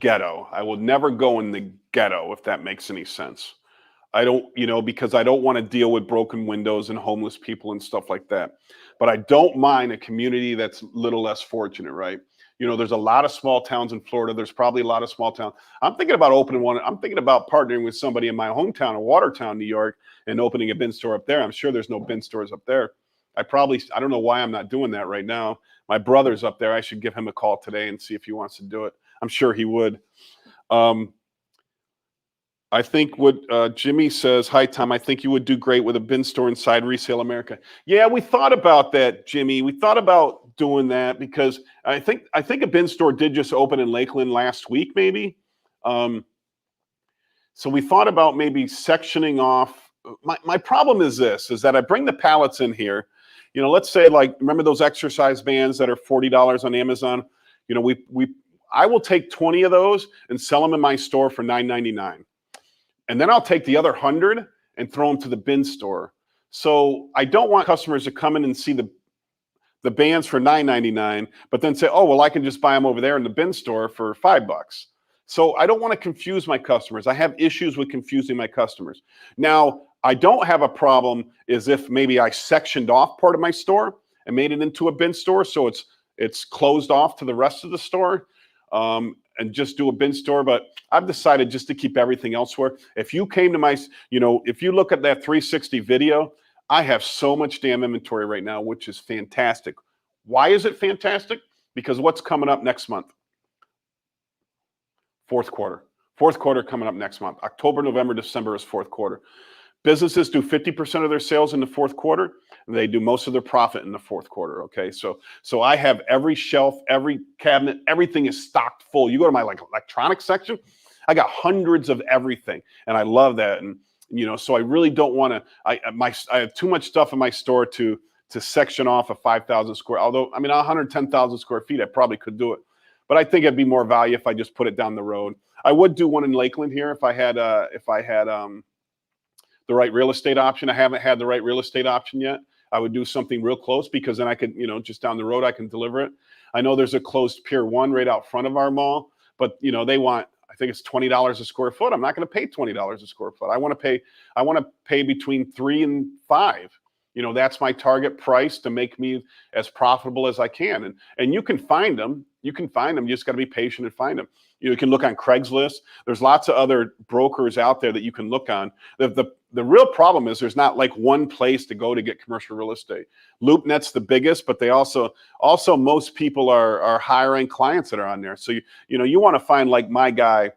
ghetto. I will never go in the ghetto, if that makes any sense. I don't, you know, because I don't want to deal with broken windows and homeless people and stuff like that. But I don't mind a community that's a little less fortunate, right? You know, there's a lot of small towns in Florida. There's probably a lot of small towns. I'm thinking about opening one. I'm thinking about partnering with somebody in my hometown of Watertown, New York, and opening a bin store up there. I'm sure there's no bin stores up there. I don't know why I'm not doing that right now. My brother's up there. I should give him a call today and see if he wants to do it. I'm sure he would. I think what Jimmy says, hi, Tom, I think you would do great with a bin store inside Resale America. Yeah, we thought about that, Jimmy. We thought about doing that because I think a bin store did just open in Lakeland last week, maybe. So we thought about maybe sectioning off. My problem is this, is that I bring the pallets in here. You know, let's say, like, remember those exercise bands that are $40 on Amazon? You know, I will take 20 of those and sell them in my store for $9.99. And then I'll take the other 100 and throw them to the bin store. So I don't want customers to come in and see the bands for $9.99, but then say, oh, well, I can just buy them over there in the bin store for $5. So I don't want to confuse my customers. I have issues with confusing my customers. Now, I don't have a problem is if maybe I sectioned off part of my store and made it into a bin store, so it's closed off to the rest of the store, and just do a bin store. But I've decided just to keep everything elsewhere. If you came to my, you know, if you look at that 360 video, I have so much damn inventory right now, which is fantastic. Why is it fantastic? Because what's coming up next month? Fourth quarter coming up next month. October, November, December is fourth quarter. Businesses do 50% of their sales in the fourth quarter, and they do most of their profit in the fourth quarter. Okay, so I have every shelf, every cabinet, everything is stocked full. You go to my electronics section, I got hundreds of everything, and I love that. And you know, so I really don't want to. I have too much stuff in my store to section off a 5,000 square. Although I mean, 110,000 square feet, I probably could do it, but I think it'd be more value if I just put it down the road. I would do one in Lakeland here if I had the right real estate option. I haven't had the right real estate option yet. I would do something real close because then I could, you know, just down the road, I can deliver it. I know there's a closed Pier 1 right out front of our mall, but, you know, they want, I think it's $20 a square foot. I'm not going to pay $20 a square foot. I want to pay between 3 and 5. You know, that's my target price to make me as profitable as I can. And you can find them. You can find them. You just got to be patient and find them. You can look on Craigslist. There's lots of other brokers out there that you can look on. The real problem is there's not like one place to go to get commercial real estate. LoopNet's the biggest, but they also most people are hiring clients that are on there. So you want to find like my guy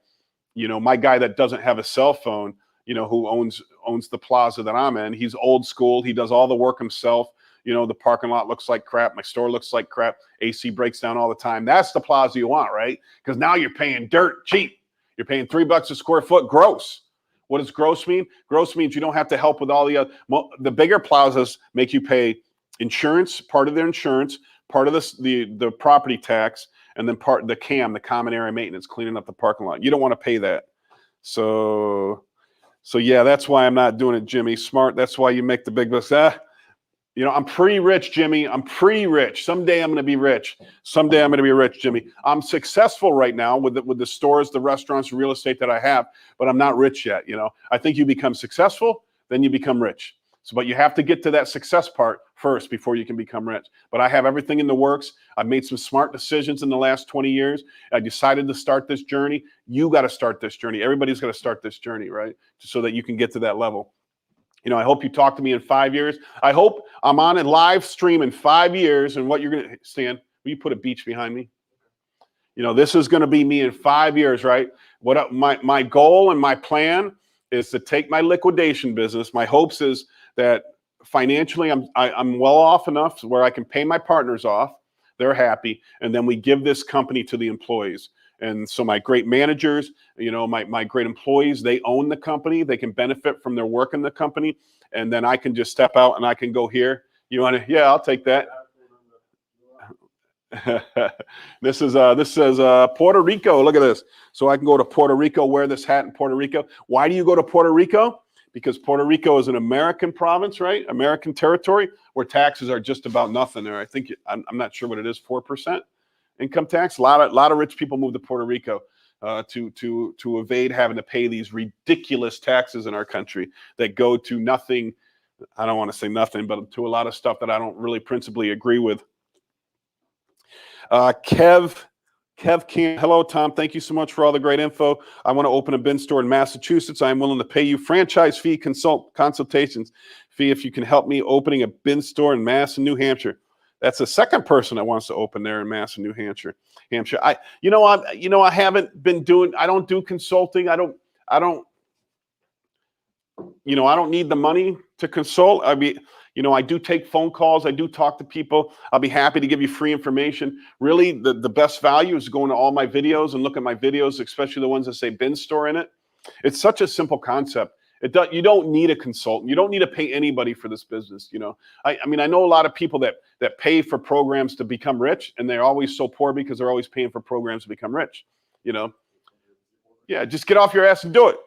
that doesn't have a cell phone, who owns the plaza that I'm in. He's old school. He does all the work himself. The parking lot looks like crap. My store looks like crap. AC breaks down all the time. That's the plaza you want, right? Because now you're paying dirt cheap. You're paying $3 a square foot gross. What does gross mean? Gross means you don't have to help with all the other. The bigger plazas make you pay insurance, part of their insurance, part of the property tax, and then part the CAM, the common area maintenance, cleaning up the parking lot. You don't want to pay that. So yeah, that's why I'm not doing it, Jimmy. Smart. That's why you make the big bucks. I'm pretty rich, Jimmy. I'm pretty rich. Someday I'm going to be rich. Someday I'm going to be rich, Jimmy. I'm successful right now with the stores, the restaurants, real estate that I have, but I'm not rich yet. I think you become successful, then you become rich. But you have to get to that success part first before you can become rich. But I have everything in the works. I've made some smart decisions in the last 20 years. I decided to start this journey. You got to start this journey. Everybody's got to start this journey, right? So that you can get to that level. I hope you talk to me in 5 years. I hope I'm on a live stream in 5 years. And what you're going to, Stan, will you put a beach behind me? This is going to be me in 5 years, right? What my goal and my plan is to take my liquidation business. My hopes is that financially I'm well off enough where I can pay my partners off. They're happy. And then we give this company to the employees. And so my great managers, my great employees, they own the company. They can benefit from their work in the company. And then I can just step out and I can go here. You want to? Yeah, I'll take that. This says Puerto Rico. Look at this. So I can go to Puerto Rico, wear this hat in Puerto Rico. Why do you go to Puerto Rico? Because Puerto Rico is an American province, right? American territory where taxes are just about nothing there. I think I'm not sure what it is, 4%. Income tax. A lot of rich people move to Puerto Rico to evade having to pay these ridiculous taxes in our country that go to nothing. I don't want to say nothing, but to a lot of stuff that I don't really principally agree with. Kev Camp. Hello, Tom. Thank you so much for all the great info. I want to open a bin store in Massachusetts. I am willing to pay you franchise fee consultations fee if you can help me opening a bin store in Mass and New Hampshire. That's the second person that wants to open there in Mass and New Hampshire. I haven't been doing. I don't do consulting. I don't need the money to consult. I do take phone calls. I do talk to people. I'll be happy to give you free information. Really, the best value is going to all my videos and look at my videos, especially the ones that say bin store in it. It's such a simple concept. You don't need a consultant. You don't need to pay anybody for this business. I know a lot of people that pay for programs to become rich, and they're always so poor because they're always paying for programs to become rich. Yeah, just get off your ass and do it.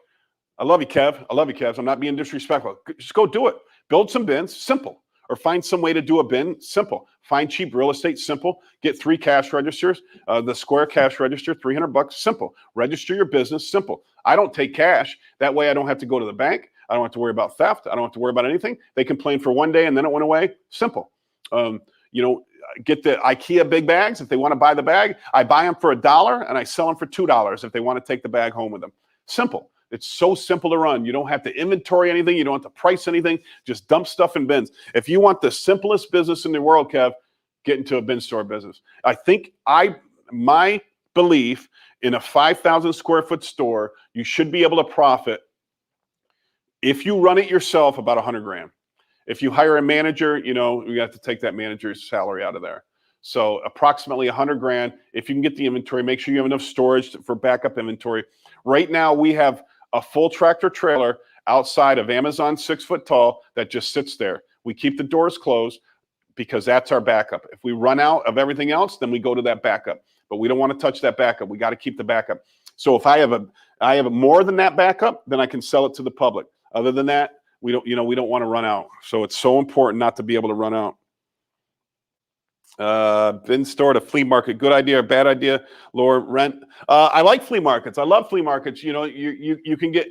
I love you, Kev. I'm not being disrespectful. Just go do it. Build some bins, simple. Or find some way to do a bin, simple. Find cheap real estate, simple. Get 3 cash registers. The Square cash register, $300, simple. Register your business, simple. I don't take cash. That way I don't have to go to the bank. I don't have to worry about theft. I don't have to worry about anything. They complain for one day and then it went away. Simple. Get the IKEA big bags. If they want to buy the bag, I buy them for $1 and I sell them for $2 if they want to take the bag home with them. Simple. It's so simple to run. You don't have to inventory anything. You don't have to price anything. Just dump stuff in bins. If you want the simplest business in the world, Kev, get into a bin store business. I think my belief in a 5,000 square foot store, you should be able to profit if you run it yourself about 100 grand. If you hire a manager, you have to take that manager's salary out of there. So approximately 100 grand. If you can get the inventory, make sure you have enough storage for backup inventory. Right now we have a full tractor trailer outside of Amazon 6 foot tall that just sits there. We keep the doors closed because that's our backup. If we run out of everything else, then we go to that backup. But we don't want to touch that backup. We got to keep the backup. So if I have more than that backup, then I can sell it to the public. Other than that, we don't want to run out. So it's so important not to be able to run out. Bin store to flea market. Good idea or bad idea? Lower rent. I like flea markets. I love flea markets. You know, you can get.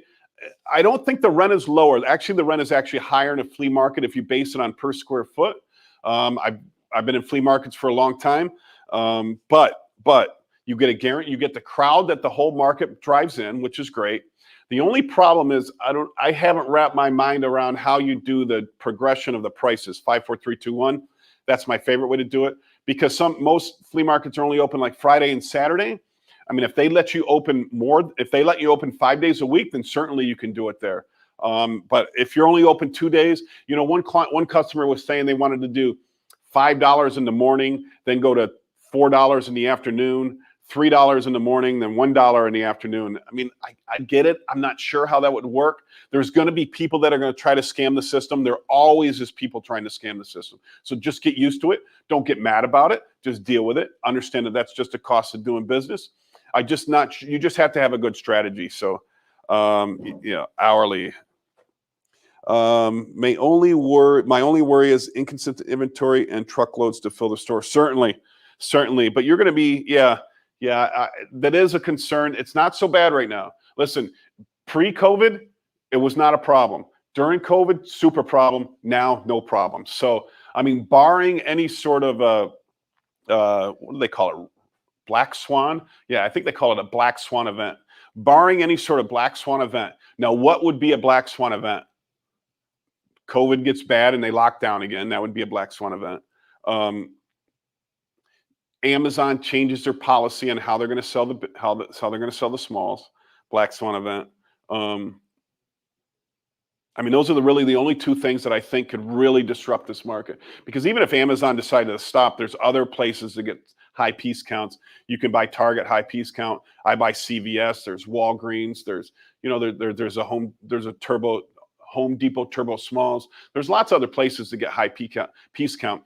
I don't think the rent is lower. Actually, the rent is actually higher in a flea market if you base it on per square foot. I've been in flea markets for a long time, but you get a guarantee. You get the crowd that the whole market drives in, which is great. The only problem is I haven't wrapped my mind around how you do the progression of the prices. 5, 4, 3, 2, 1. That's my favorite way to do it, because most flea markets are only open like Friday and Saturday. I mean, if they let you open more, if they let you open 5 days a week, then certainly you can do it there. But if you're only open 2 days, you know, one customer was saying they wanted to do $5 in the morning, then go to $4 in the afternoon, $3 in the morning, then $1 in the afternoon. I mean, I get it. I'm not sure how that would work. There's going to be people that are going to try to scam the system. There always is people trying to scam the system. So just get used to it. Don't get mad about it. Just deal with it. Understand that that's just a cost of doing business. You just have to have a good strategy. So, yeah, hourly. My only worry is inconsistent inventory and truckloads to fill the store. Certainly. But you're going to be, that is a concern. It's not so bad right now. Listen, pre-COVID, it was not a problem. During COVID, super problem. Now, no problem. So, I mean, barring any sort of what do they call it? Black swan? Yeah, I think they call it a black swan event. Barring any sort of black swan event. Now, what would be a black swan event? COVID gets bad and they lock down again. That would be a black swan event. Amazon changes their policy on how they're going to sell the smalls. Black swan event. I mean, those are really the only two things that I think could really disrupt this market. Because even if Amazon decided to stop, there's other places to get high piece counts. You can buy Target high piece count. I buy CVS. There's Walgreens. There's, you know, there's a Home Depot Turbo Smalls. There's lots of other places to get high piece count.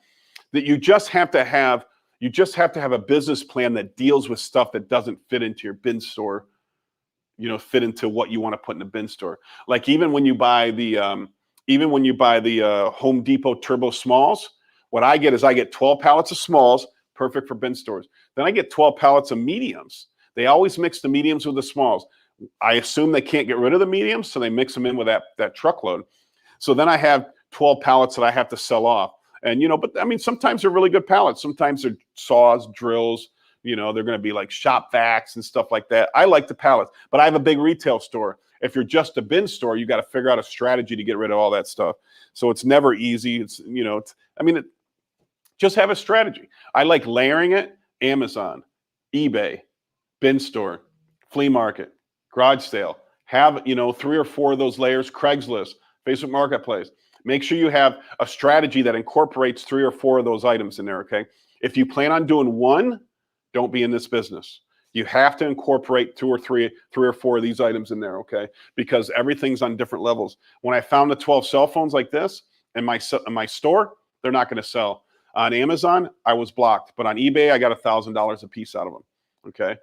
That you just have to have. You just have to have a business plan that deals with stuff that doesn't fit into your bin store. You know, fit into what you want to put in a bin store. Like even when you buy the Home Depot Turbo Smalls, what I get is I get 12 pallets of smalls, perfect for bin stores. Then I get 12 pallets of mediums. They always mix the mediums with the smalls. I assume they can't get rid of the mediums, so they mix them in with that truckload. So then I have 12 pallets that I have to sell off. And, you know, but I mean, sometimes they're really good pallets. Sometimes they're saws, drills, you know, they're going to be like shop vacs and stuff like that. I like the pallets, but I have a big retail store. If you're just a bin store, you got to figure out a strategy to get rid of all that stuff. So it's never easy. It's, you know, just have a strategy. I like layering it. Amazon, eBay, bin store, flea market, garage sale. Have, you know, 3 or 4 of those layers. Craigslist, Facebook Marketplace. Make sure you have a strategy that incorporates 3 or 4 of those items in there, okay? If you plan on doing one, don't be in this business. You have to incorporate 2 or 3 or 4 of these items in there, okay? Because everything's on different levels. When I found the 12 cell phones like this in my store, they're not going to sell. On Amazon, I was blocked. But on eBay, I got $1,000 a piece out of them, okay?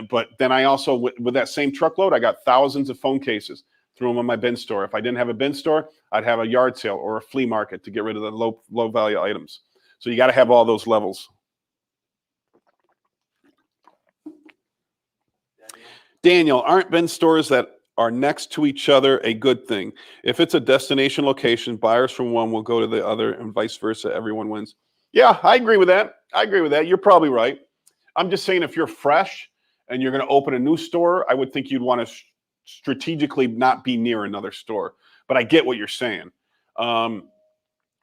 But then I also, with that same truckload, I got thousands of phone cases. Threw them on my bin store. If I didn't have a bin store, I'd have a yard sale or a flea market to get rid of the low value items. So you got to have all those levels. Daniel, aren't bin stores that are next to each other a good thing? If it's a destination location, buyers from one will go to the other and vice versa. Everyone wins. Yeah, I agree with that. You're probably right. I'm just saying if you're fresh and you're going to open a new store, I would think you'd want to strategically not be near another store. But I get what you're saying. You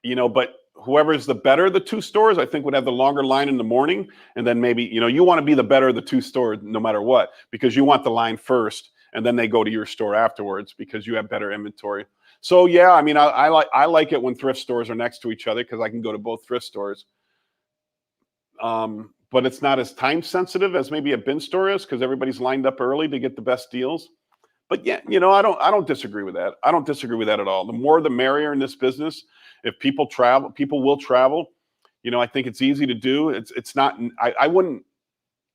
know, but whoever's the better of the 2 stores, I think would have the longer line in the morning. And then maybe, you know, you want to be the better of the 2 stores no matter what, because you want the line first and then they go to your store afterwards because you have better inventory. So yeah, I mean, I like it when thrift stores are next to each other because I can go to both thrift stores. But it's not as time sensitive as maybe a bin store is because everybody's lined up early to get the best deals. But yeah, you know, I don't disagree with that. I don't disagree with that at all. The more the merrier in this business. If people travel, people will travel. You know, I think it's easy to do. It's not. I wouldn't,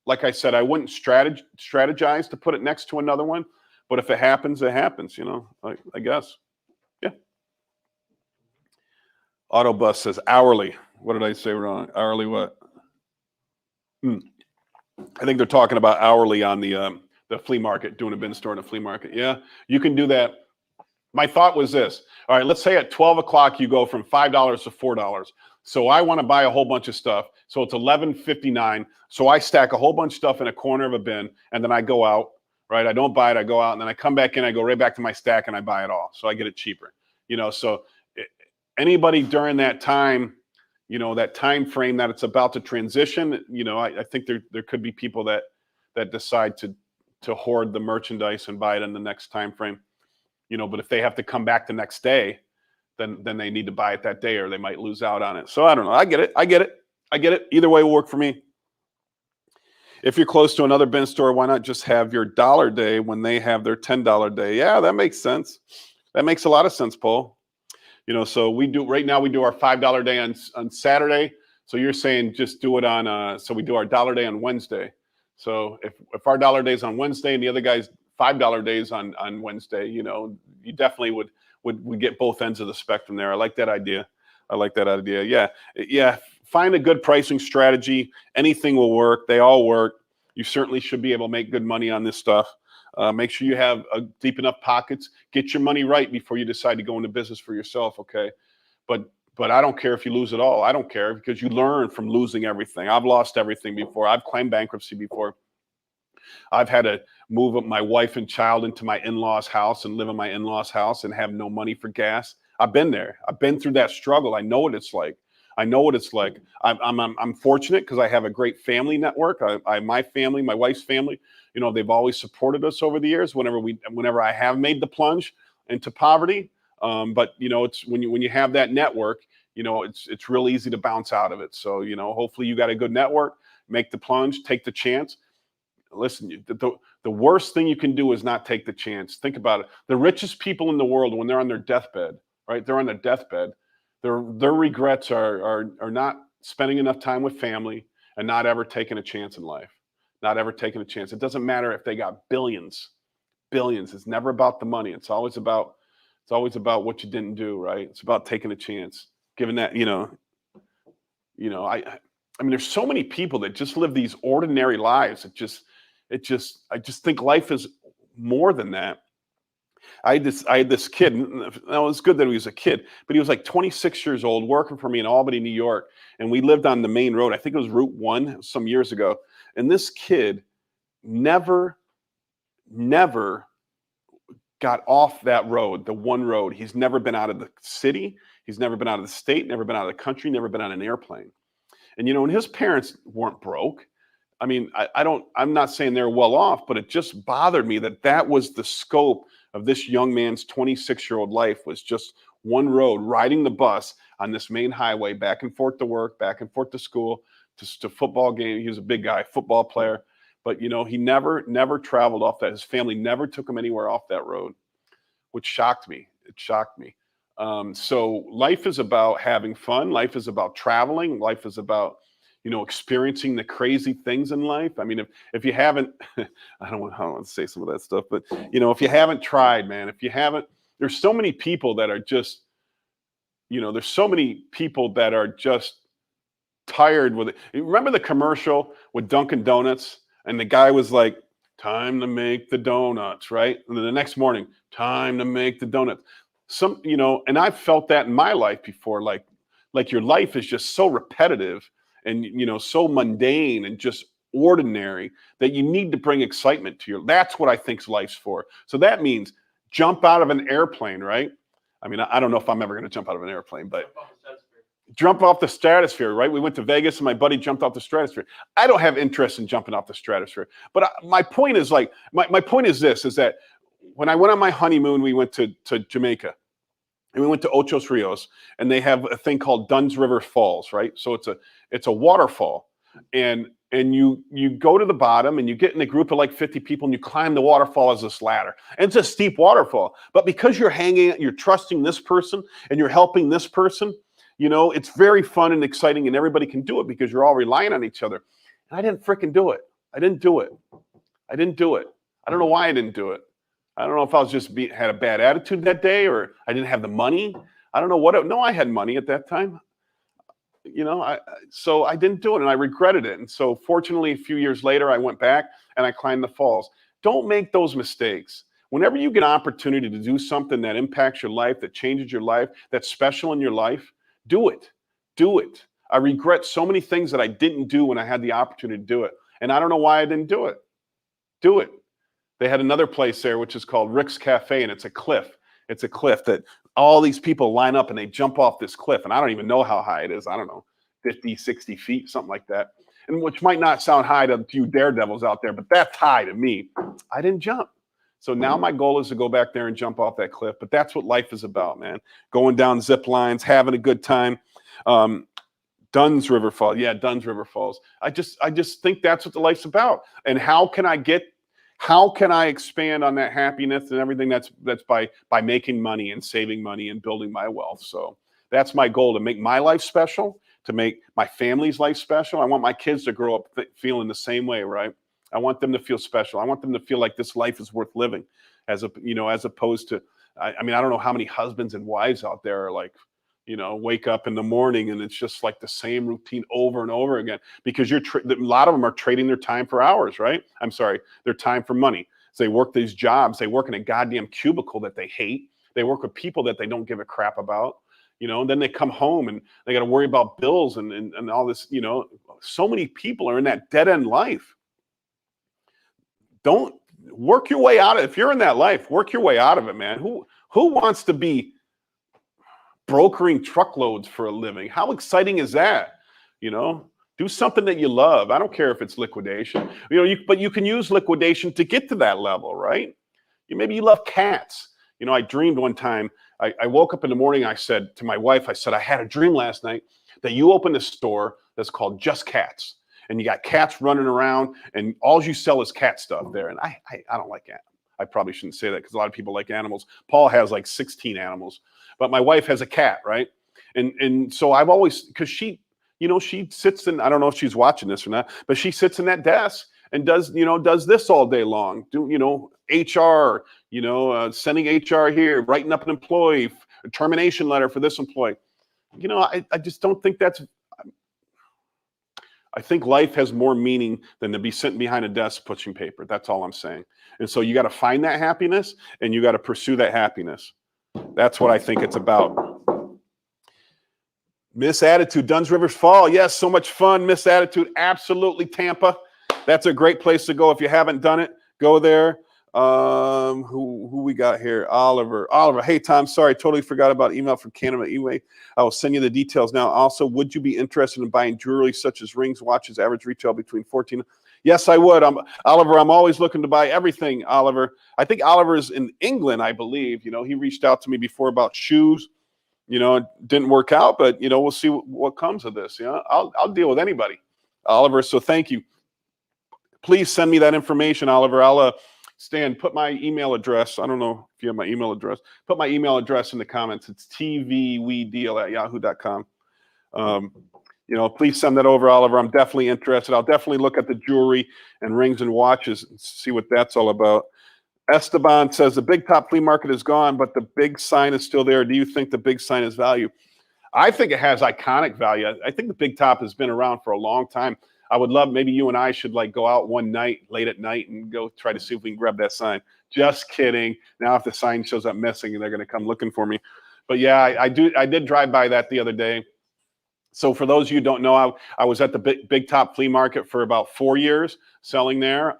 like I said, I wouldn't strategize to put it next to another one. But if it happens, it happens. You know, I guess. Yeah. Autobus says hourly. What did I say wrong? Hourly what? I think they're talking about hourly on the flea market, doing a bin store in a flea market. Yeah, you can do that. My thought was this. All right, let's say at 12 o'clock you go from $5 to $4. So I want to buy a whole bunch of stuff. So it's $11.59. So I stack a whole bunch of stuff in a corner of a bin, and then I go out, right? I don't buy it. I go out, and then I come back in. I go right back to my stack, and I buy it all. So I get it cheaper. So anybody during that time, that time frame that it's about to transition, I think there could be people that decide to hoard the merchandise and buy it in the next time frame. But if they have to come back the next day, then they need to buy it that day, or they might lose out on it. So I don't know. I get it. Either way will work for me. If you're close to another bin store, why not just have your dollar day when they have their $10 day? Yeah, that makes sense. That makes a lot of sense, Paul. So we do right now. We do our $5 day on Saturday. So you're saying just do it on. So we do our dollar day on Wednesday. So if our dollar day is on Wednesday and the other guy's $5 days on Wednesday, you definitely would get both ends of the spectrum there. I like that idea. Yeah. Find a good pricing strategy. Anything will work. They all work. You certainly should be able to make good money on this stuff. Make sure you have deep enough pockets. Get your money right before you decide to go into business for yourself. Okay, but I don't care if you lose it all. I don't care, because you learn from losing everything. I've lost everything before. I've claimed bankruptcy before. I've had to move up my wife and child into my in-laws' house and live in my in-laws' house and have no money for gas. I've been there. I've been through that struggle. I know what it's like. I'm fortunate because I have a great family network. My family, my wife's family, they've always supported us over the years. Whenever I have made the plunge into poverty, but it's when you have that network, it's real easy to bounce out of it. So hopefully you got a good network. Make the plunge. Take the chance. Listen, the worst thing you can do is not take the chance. Think about it. The richest people in the world, when they're on their deathbed, right? They're on their deathbed. Their regrets are not spending enough time with family and not ever taking a chance in life. Not ever taking a chance. It doesn't matter if they got billions. It's never about the money. It's always about what you didn't do, right? It's about taking a chance. Given that, I mean, there's so many people that just live these ordinary lives. I just think life is more than that. I had this kid. Now, it was good that he was a kid, but he was like 26 years old, working for me in Albany, New York, and we lived on the main road. I think it was Route 1 some years ago. And this kid never got off that road, the one road. He's never been out of the city. He's never been out of the state, never been out of the country, never been on an airplane. And, and his parents weren't broke. I mean, I'm not saying they're well off, but it just bothered me that was the scope of this young man's 26-year-old life, was just one road, riding the bus on this main highway, back and forth to work, back and forth to school, to football game. He was a big guy, football player, but he never traveled off that. His family never took him anywhere off that road, which shocked me. It shocked me. So life is about having fun. Life is about traveling. Life is about experiencing the crazy things in life. I mean, if you haven't, I don't want to say some of that stuff, but if you haven't tried, man, there's so many people that are just, there's so many people that are just tired with it. Remember the commercial with Dunkin' Donuts, and the guy was like, "Time to make the donuts," right? And then the next morning, "Time to make the donuts." And I've felt that in my life before, like your life is just so repetitive and so mundane and just ordinary that you need to bring excitement to that's what I think life's for. So that means jump out of an airplane, right? I mean, I don't know if I'm ever going to jump out of an airplane, but jump off the stratosphere, right? We went to Vegas and my buddy jumped off the stratosphere. I don't have interest in jumping off the stratosphere, but my point is my point is this, is that when I went on my honeymoon, we went to Jamaica. And we went to Ocho Rios, and they have a thing called Dunn's River Falls, right? So it's a waterfall, and you go to the bottom, and you get in a group of like 50 people, and you climb the waterfall as this ladder. And it's a steep waterfall, but because you're trusting this person, and you're helping this person, it's very fun and exciting, and everybody can do it because you're all relying on each other. And I didn't freaking do it. I didn't do it. I don't know why I didn't do it. I don't know if I was just had a bad attitude that day, or I didn't have the money. I don't know what. No, I had money at that time. So I didn't do it, and I regretted it. And so fortunately, a few years later, I went back and I climbed the falls. Don't make those mistakes. Whenever you get an opportunity to do something that impacts your life, that changes your life, that's special in your life, do it. Do it. I regret so many things that I didn't do when I had the opportunity to do it. And I don't know why I didn't do it. Do it. They had another place there, which is called Rick's Cafe, and it's a cliff. It's a cliff that all these people line up and they jump off this cliff. And I don't even know how high it is. I don't know, 50, 60 feet, something like that. And which might not sound high to you daredevils out there, but that's high to me. I didn't jump. So now my goal is to go back there and jump off that cliff. But that's what life is about, man. Going down zip lines, having a good time. Dunn's River Falls. Yeah, Dunn's River Falls. I just think that's what the life's about. And how can I expand on that happiness and everything that's by making money and saving money and building my wealth. So that's my goal, to make my life special, to make my family's life special. I want my kids to grow up feeling the same way, right? I want them to feel special. I want them to feel like this life is worth living, as opposed to, I mean, I don't know how many husbands and wives out there are like, wake up in the morning and it's just like the same routine over and over again, because a lot of them are trading their time for hours, right? I'm sorry, their time for money. So they work these jobs, they work in a goddamn cubicle that they hate. They work with people that they don't give a crap about, and then they come home and they got to worry about bills and all this, so many people are in that dead end life. Don't work your way out of it. If you're in that life, work your way out of it, man. Who wants to be brokering truckloads for a living? How exciting is that? Do something that you love. I don't care if it's liquidation, but you can use liquidation to get to that level, right? Maybe you love cats. I dreamed one time, I woke up in the morning, I said to my wife, I had a dream last night that you opened a store that's called Just Cats. And you got cats running around and all you sell is cat stuff there. And I don't like animals. I probably shouldn't say that because a lot of people like animals. Paul has like 16 animals. But my wife has a cat, right? And so I've always, because she sits in, I don't know if she's watching this or not, but she sits in that desk and does this all day long. HR, sending HR here, writing up an employee, a termination letter for this employee. I just don't think I think life has more meaning than to be sitting behind a desk pushing paper. That's all I'm saying. And so you got to find that happiness and you got to pursue that happiness. That's what I think it's about. Miss Attitude, Dunn's Rivers Fall. Yes, so much fun. Miss Attitude, absolutely Tampa. That's a great place to go. If you haven't done it, go there. Who we got here? Oliver. Hey, Tom, sorry, totally forgot about email from Canada. Anyway, I will send you the details now. Also, would you be interested in buying jewelry such as rings, watches, average retail between 14? Yes, I would. Oliver, I'm always looking to buy everything, Oliver. I think Oliver's in England, I believe. He reached out to me before about shoes. It didn't work out, but, we'll see what comes of this. I'll deal with anybody, Oliver. So thank you. Please send me that information, Oliver. Stan, put my email address. I don't know if you have my email address. Put my email address in the comments. It's tvwedeal@yahoo.com. Please send that over, Oliver. I'm definitely interested. I'll definitely look at the jewelry and rings and watches and see what that's all about. Esteban says the Big Top flea market is gone, but the big sign is still there. Do you think the big sign has value? I think it has iconic value. I think the Big Top has been around for a long time. I would love, maybe you and I should go out one night, late at night, and go try to see if we can grab that sign. Just kidding. Now, if the sign shows up missing, they're going to come looking for me. But yeah, I did drive by that the other day. So for those of you who don't know, I was at the Big Top flea market for about 4 years selling there.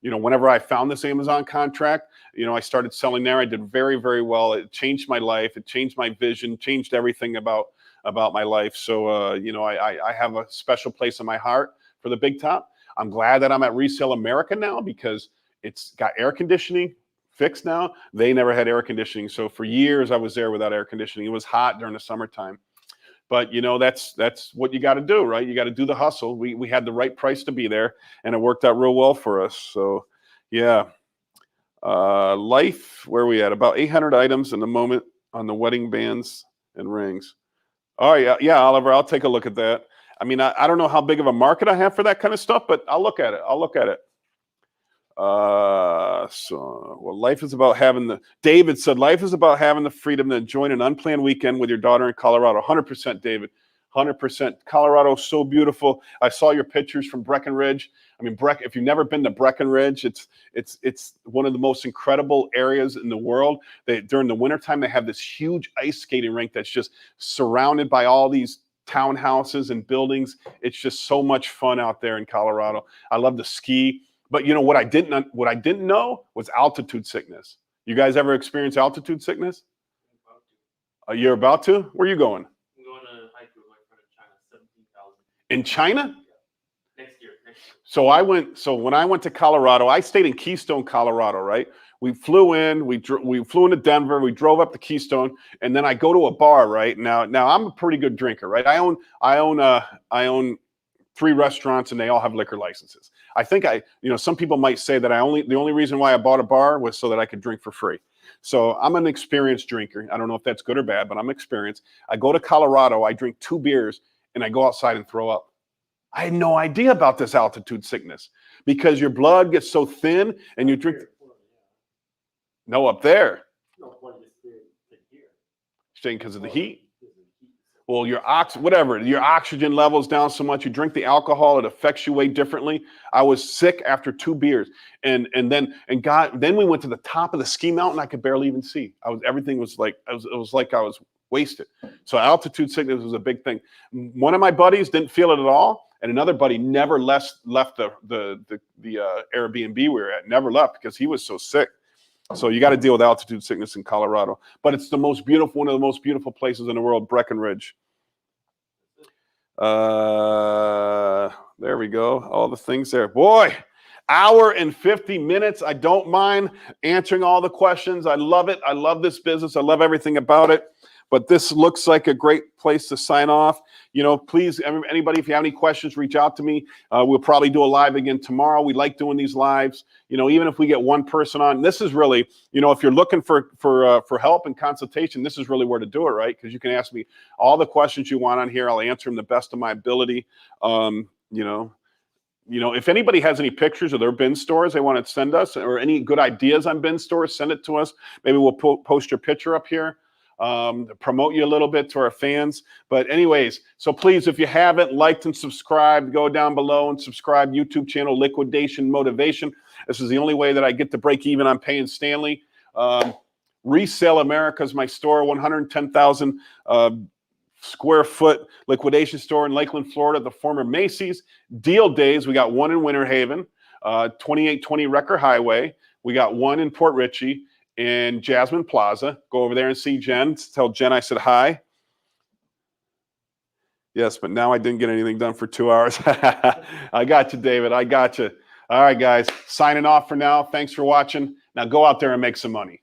Whenever I found this Amazon contract, I started selling there. I did very, very well. It changed my life. It changed my vision, changed everything about my life. So, I have a special place in my heart for the Big Top. I'm glad that I'm at Resale America now because it's got air conditioning fixed now. They never had air conditioning. So for years I was there without air conditioning. It was hot during the summertime. But, that's what you got to do, right? You got to do the hustle. We had the right price to be there, and it worked out real well for us. So, yeah. Life, where are we at? About 800 items in the moment on the wedding bands and rings. Oh, yeah, Oliver, I'll take a look at that. I mean, I don't know how big of a market I have for that kind of stuff, but I'll look at it. Well, life is about having David said, life is about having the freedom to enjoy an unplanned weekend with your daughter in Colorado. 100%, David. 100%. Colorado is so beautiful. I saw your pictures from Breckenridge. I mean, if you've never been to Breckenridge, it's one of the most incredible areas in the world. During the wintertime, they have this huge ice skating rink that's just surrounded by all these townhouses and buildings. It's just so much fun out there in Colorado. I love to ski. But you know what I didn't know was altitude sickness. You guys ever experience altitude sickness? You're about to? Where are you going? I'm going to hike with my friend in China, 17,000. In China? Yeah. Next year. So when I went to Colorado, I stayed in Keystone, Colorado, right? We flew in, we flew into Denver, we drove up to Keystone, and then I go to a bar, right? Now I'm a pretty good drinker, right? I own 3 restaurants and they all have liquor licenses. I think some people might say that the only reason why I bought a bar was so that I could drink for free. So I'm an experienced drinker. I don't know if that's good or bad, but I'm experienced. I go to Colorado, I drink 2 beers, and I go outside and throw up. I had no idea about this altitude sickness because your blood gets so thin and you drink. No, up there. Saying because of the heat. Well, your oxygen level's down so much. You drink the alcohol, it affects you way differently. I was sick after 2 beers, and then we went to the top of the ski mountain. I could barely even see. Everything was like it was like I was wasted. So altitude sickness was a big thing. One of my buddies didn't feel it at all, and another buddy never left the Airbnb we were at. Never left because he was so sick. So you got to deal with altitude sickness in Colorado. But it's one of the most beautiful places in the world, Breckenridge. There we go. All the things there. Boy, hour and 50 minutes. I don't mind answering all the questions. I love it. I love this business. I love everything about it. But this looks like a great place to sign off. Please, anybody, if you have any questions, reach out to me. We'll probably do a live again tomorrow. We like doing these lives. Even if we get one person on, this is really, if you're looking for help and consultation, this is really where to do it, right? Because you can ask me all the questions you want on here. I'll answer them the best of my ability. If anybody has any pictures of their bin stores they want to send us, or any good ideas on bin stores, send it to us. Maybe we'll post your picture up here. Promote you a little bit to our fans. But anyways, so please, if you haven't liked and subscribed, go down below and subscribe. YouTube channel, Liquidation Motivation. This is the only way that I get to break even on Pay and Stanley. Resale America is my store, 110,000 square foot liquidation store in Lakeland, Florida, the former Macy's. Deal days, we got one in Winter Haven, 2820 Recker Highway. We got one in Port Richey in Jasmine Plaza. Go over there and see Jen. Tell Jen I said hi. Yes, but now I didn't get anything done for 2 hours. I got you, David. I got you. All right, guys. Signing off for now. Thanks for watching. Now go out there and make some money.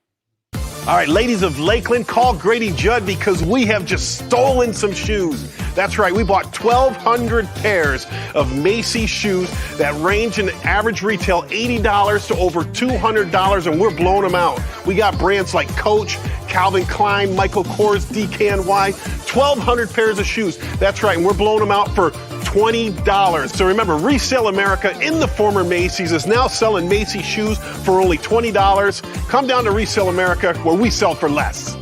All right, ladies of Lakeland, call Grady Judd because we have just stolen some shoes. That's right, we bought 1,200 pairs of Macy's shoes that range in average retail $80 to over $200, and we're blowing them out. We got brands like Coach, Calvin Klein, Michael Kors, DKNY, 1,200 pairs of shoes. That's right, and we're blowing them out for $20. So remember, Resale America in the former Macy's is now selling Macy's shoes for only $20. Come down to Resale America where we sell for less.